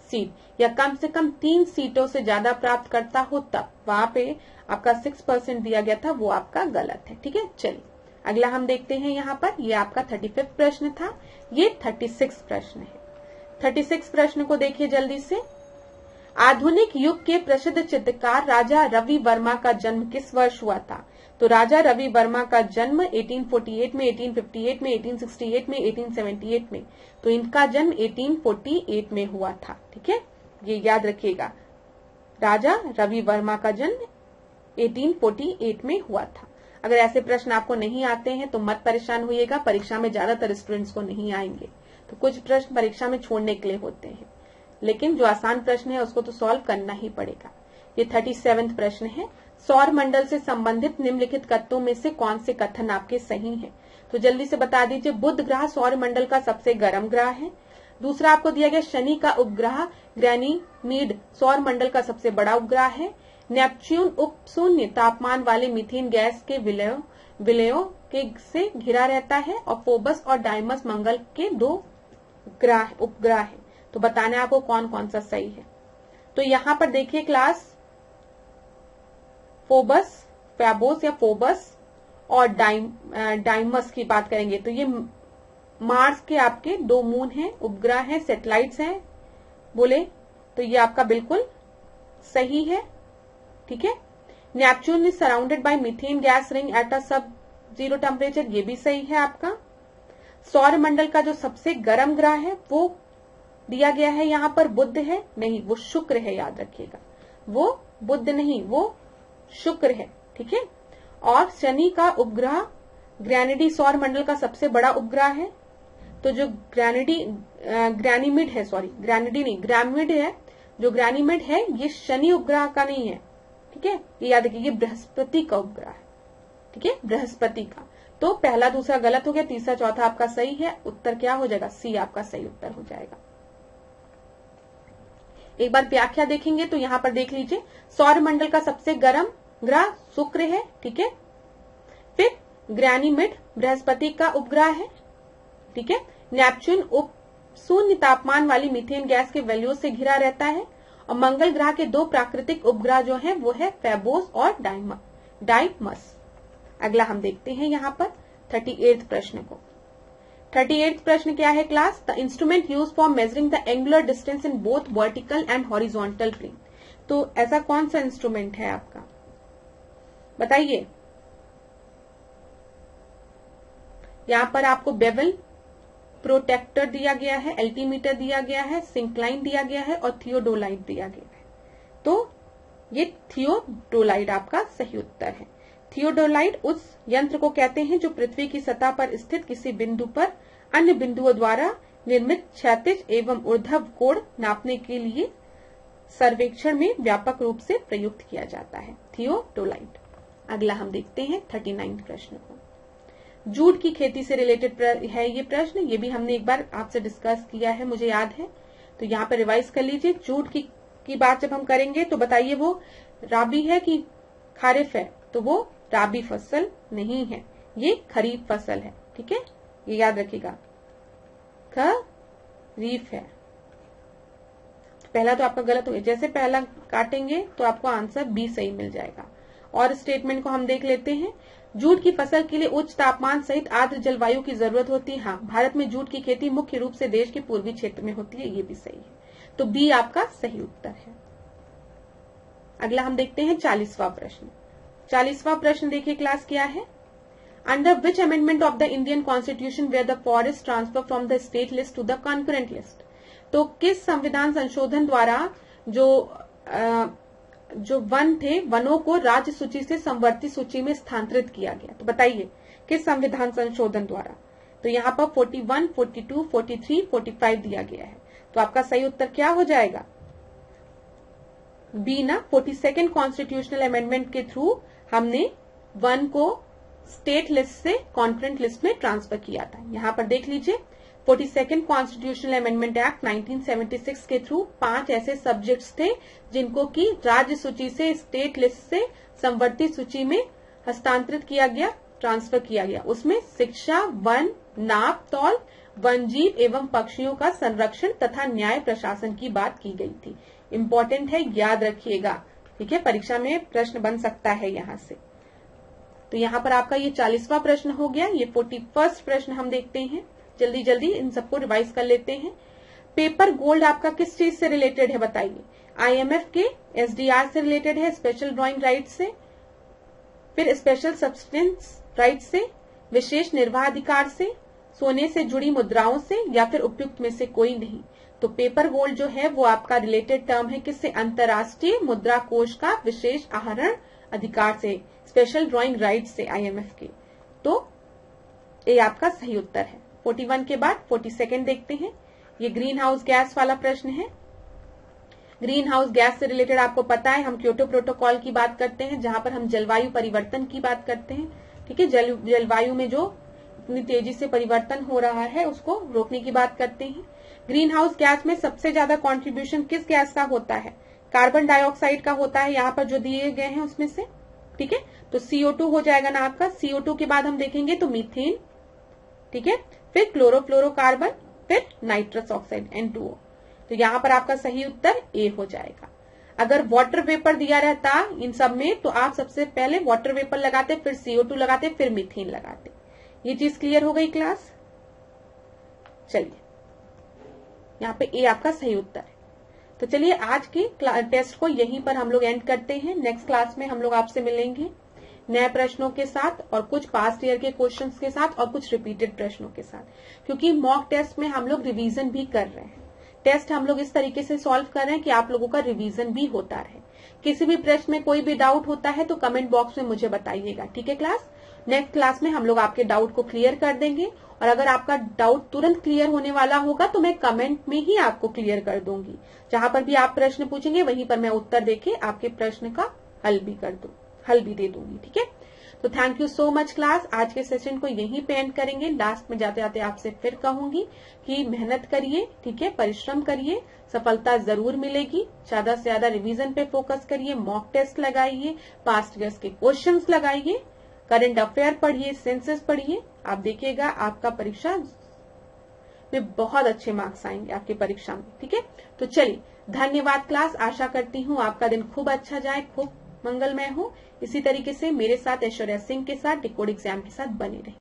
[SPEAKER 1] सीट या कम से कम 3 सीटों से ज्यादा प्राप्त करता हो, तब वहां पे आपका 6% दिया गया था, वो आपका गलत है। ठीक है, चलिए अगला हम देखते हैं। यहाँ पर ये आपका 35वां प्रश्न था, ये 36 प्रश्न है। 36 प्रश्न को देखिए जल्दी से। आधुनिक युग के प्रसिद्ध चित्रकार राजा रवि वर्मा का जन्म किस वर्ष हुआ था? तो राजा रवि वर्मा का जन्म 1848 में, 1858 में, 1868 में, 1878 में। तो इनका जन्म 1848 में हुआ था। ठीक है, ये याद रखिएगा, राजा रवि वर्मा का जन्म 1848 में हुआ था। अगर ऐसे प्रश्न आपको नहीं आते हैं तो मत परेशान होइएगा, परीक्षा में ज्यादातर स्टूडेंट्स को नहीं आएंगे। तो कुछ प्रश्न परीक्षा में छोड़ने के लिए होते हैं, लेकिन जो आसान प्रश्न है उसको तो सॉल्व करना ही पड़ेगा। ये 37वां प्रश्न है। सौर मंडल से संबंधित निम्नलिखित कथनों में से कौन से कथन आपके सही हैं? तो जल्दी से बता दीजिए। बुध ग्रह सौर मंडल का सबसे गर्म ग्रह है। दूसरा आपको दिया गया शनि का उपग्रह गैनीमीड सौर मंडल का सबसे बड़ा उपग्रह है। नेपच्यून उप शून्य तापमान वाले मीथेन गैस के विलय विलयों के से घिरा रहता है और फोबस और डाइमस मंगल के 2 उपग्रह है। तो बताना है आपको कौन कौन सा सही है। तो यहां पर देखिए क्लास, फोबस, फैबोस या फोबस और डाइमस की बात करेंगे तो ये मार्स के आपके 2 मून हैं, उपग्रह हैं, सैटेलाइट्स हैं बोले, तो ये आपका बिल्कुल सही है। ठीक है। Neptune is surrounded by methane gas ring at a सब जीरो टेम्परेचर, ये भी सही है आपका। सौर मंडल का जो सबसे गर्म ग्रह है वो दिया गया है यहां पर बुध है, नहीं वो शुक्र है, याद रखिएगा, वो बुध नहीं वो शुक्र है। ठीक है। और शनि का उपग्रह ग्रैनिडी सौर मंडल का सबसे बड़ा उपग्रह है। तो जो ग्रैनिमिड है, सॉरी ग्रैनिडी नहीं, ग्रैमिड है, जो ग्रैनिमिड है ये शनि उपग्रह का नहीं है। ठीक है, ये याद रखिए, ये बृहस्पति का उपग्रह है। ठीक है, बृहस्पति का। तो पहला दूसरा गलत हो गया, तीसरा चौथा आपका सही है। उत्तर क्या हो जाएगा? सी आपका सही उत्तर हो जाएगा। एक बार व्याख्या देखेंगे तो यहां पर देख लीजिए, सौर मंडल का सबसे गर्म ग्रह शुक्र है। ठीक है। फिर ग्रैनिमिड बृहस्पति का उपग्रह है। ठीक है। नेपच्यून उप शून्य तापमान वाली मीथेन गैस के वैल्यू से घिरा रहता है। और मंगल ग्रह के 2 प्राकृतिक उपग्रह जो हैं वो है फैबोस और डाइमस। अगला हम देखते हैं यहां पर 38वें प्रश्न को। 38वां प्रश्न क्या है class? The instrument use for measuring the angular distance in both vertical and horizontal plane. तो ऐसा कौन सा इंस्ट्रूमेंट है आपका, बताइए। यहां पर आपको बेवल प्रोटेक्टर दिया गया है, एल्टीमीटर दिया गया है, सिंक्लाइन दिया गया है और थियोडोलाइट दिया गया है। तो ये थियोडोलाइट आपका सही उत्तर है। थियोडोलाइट उस यंत्र को कहते हैं जो पृथ्वी की सतह पर स्थित किसी बिंदु पर अन्य बिंदुओं द्वारा निर्मित क्षैतिज एवं ऊर्ध्व कोण नापने के लिए सर्वेक्षण में व्यापक रूप से प्रयुक्त किया जाता है, थियोडोलाइट। अगला हम देखते हैं 39वें प्रश्न को। जूट की खेती से रिलेटेड है ये प्रश्न, ये भी हमने एक बार आपसे डिस्कस किया है, मुझे याद है। तो यहाँ पे रिवाइज कर लीजिए। जूट की बात जब हम करेंगे तो बताइए वो राबी है कि खारिफ है? तो वो राबी फसल नहीं है, ये खरीफ फसल है। ठीक है, ये याद रखिएगा, खरीफ है। पहला तो आपका गलत हो गया, जैसे पहला काटेंगे तो आपको आंसर बी सही मिल जाएगा। और स्टेटमेंट को हम देख लेते हैं। जूट की फसल के लिए उच्च तापमान सहित आर्द्र जलवायु की जरूरत होती है। हाँ, भारत में जूट की खेती मुख्य रूप से देश के पूर्वी क्षेत्र में होती है, ये भी सही है। तो बी आपका सही उत्तर है। अगला हम देखते हैं 40वां प्रश्न। 40वां प्रश्न देखिए क्लास क्या है। Under which amendment of the Indian constitution where the forest transfer from the state list to the concurrent list. तो किस संविधान संशोधन द्वारा जो वन थे, वनों को राज्य सूची से संवर्ती सूची में स्थानांतरित किया गया? तो बताइए किस संविधान संशोधन द्वारा। तो यहाँ पर 41, 42, 43, 45 दिया गया है। तो आपका सही उत्तर क्या हो जाएगा? बी ना, 42nd कॉन्स्टिट्यूशनल अमेंडमेंट के थ्रू हमने वन को स्टेट लिस्ट से कॉन्करेंट लिस्ट में ट्रांसफर किया था। यहाँ पर देख लीजिए, 42nd कॉन्स्टिट्यूशनल अमेंडमेंट एक्ट 1976 के थ्रू 5 ऐसे सब्जेक्ट्स थे जिनको की राज्य सूची से स्टेट लिस्ट से संवर्ती सूची में हस्तांतरित किया गया, ट्रांसफर किया गया। उसमें शिक्षा, वन, नाप तौल, वन जीव एवं पक्षियों का संरक्षण तथा न्याय प्रशासन की बात की गई थी। इंपॉर्टेंट है, याद रखिएगा। ठीक है, परीक्षा में प्रश्न बन सकता है यहां से। तो यहाँ पर आपका ये 40वां प्रश्न हो गया। ये 41st प्रश्न हम देखते हैं, जल्दी जल्दी इन सबको रिवाइज कर लेते हैं। पेपर गोल्ड आपका किस चीज से रिलेटेड है बताइए? IMF के SDR से रिलेटेड है, स्पेशल ड्राइंग राइट से, फिर स्पेशल सब्सटेंस राइट से, विशेष निर्वाह अधिकार से, सोने से जुड़ी मुद्राओं से, या फिर उपयुक्त में से कोई नहीं। तो पेपर गोल्ड जो है वो आपका रिलेटेड टर्म है किससे? अंतर्राष्ट्रीय मुद्रा कोष का विशेष आहरण अधिकार से, स्पेशल ड्राइंग राइट से IMF के। तो ये आपका सही उत्तर है। 41 के बाद 42nd देखते हैं। ये ग्रीन हाउस गैस वाला प्रश्न है। ग्रीन हाउस गैस से रिलेटेड आपको पता है, हम क्योटो प्रोटोकॉल की बात करते हैं जहां पर हम जलवायु परिवर्तन की बात करते हैं। ठीक है, जलवायु में जो इतनी तेजी से परिवर्तन हो रहा है उसको रोकने की बात करते हैं। ग्रीन हाउस गैस में सबसे ज्यादा कॉन्ट्रीब्यूशन किस गैस का होता है? कार्बन डाइऑक्साइड का होता है। यहाँ पर जो दिए गए हैं उसमें से ठीक है। तो CO2 हो जाएगा ना आपका, CO2 के बाद हम देखेंगे तो मीथेन, ठीक है, फिर क्लोरोफ्लोरोकार्बन, फिर नाइट्रस ऑक्साइड N2O। तो यहां पर आपका सही उत्तर ए हो जाएगा। अगर वाटर वेपर दिया रहता इन सब में तो आप सबसे पहले वाटर वेपर लगाते, फिर CO2 लगाते, फिर मीथेन लगाते। ये चीज क्लियर हो गई क्लास? चलिए, यहाँ पे ए आपका सही उत्तर है। तो चलिए आज के टेस्ट को यहीं पर हम लोग एंड करते हैं। नेक्स्ट क्लास में हम लोग आपसे मिलेंगे नए प्रश्नों के साथ और कुछ पास्ट ईयर के क्वेश्चंस के साथ और कुछ रिपीटेड प्रश्नों के साथ, क्योंकि मॉक टेस्ट में हम लोग रिवीजन भी कर रहे हैं। टेस्ट हम लोग इस तरीके से सॉल्व कर रहे हैं कि आप लोगों का रिवीजन भी होता रहे। किसी भी प्रश्न में कोई भी डाउट होता है तो कमेंट बॉक्स में मुझे बताइएगा, ठीक है क्लास? नेक्स्ट क्लास में हम लोग आपके डाउट को क्लियर कर देंगे, और अगर आपका डाउट तुरंत क्लियर होने वाला होगा तो मैं कमेंट में ही आपको क्लियर कर दूंगी। जहां पर भी आप प्रश्न पूछेंगे वहीं पर मैं उत्तर देके आपके प्रश्न का हल भी दे दूंगी, ठीक है? तो thank you so much class. आज के सेशन को यहीं पे एंड करेंगे। लास्ट में जाते जाते आपसे फिर कहूंगी कि मेहनत करिए, ठीक है, परिश्रम करिए, सफलता जरूर मिलेगी। ज्यादा से ज्यादा रिवीजन पे फोकस करिए, मॉक टेस्ट लगाइए, पास्ट ईयर्स के क्वेश्चंस लगाइए, करंट अफेयर पढ़िए, सेंसस पढ़िए। आप देखिएगा आपका परीक्षा में बहुत अच्छे मार्क्स आएंगे आपकी परीक्षा में, ठीक है? तो चलिए, धन्यवाद क्लास। आशा करती हूँ आपका दिन खूब अच्छा जाए, खूब मंगलमय हो। इसी तरीके से मेरे साथ ऐश्वर्या सिंह के साथ डिकोड एग्जाम के साथ बने रहे।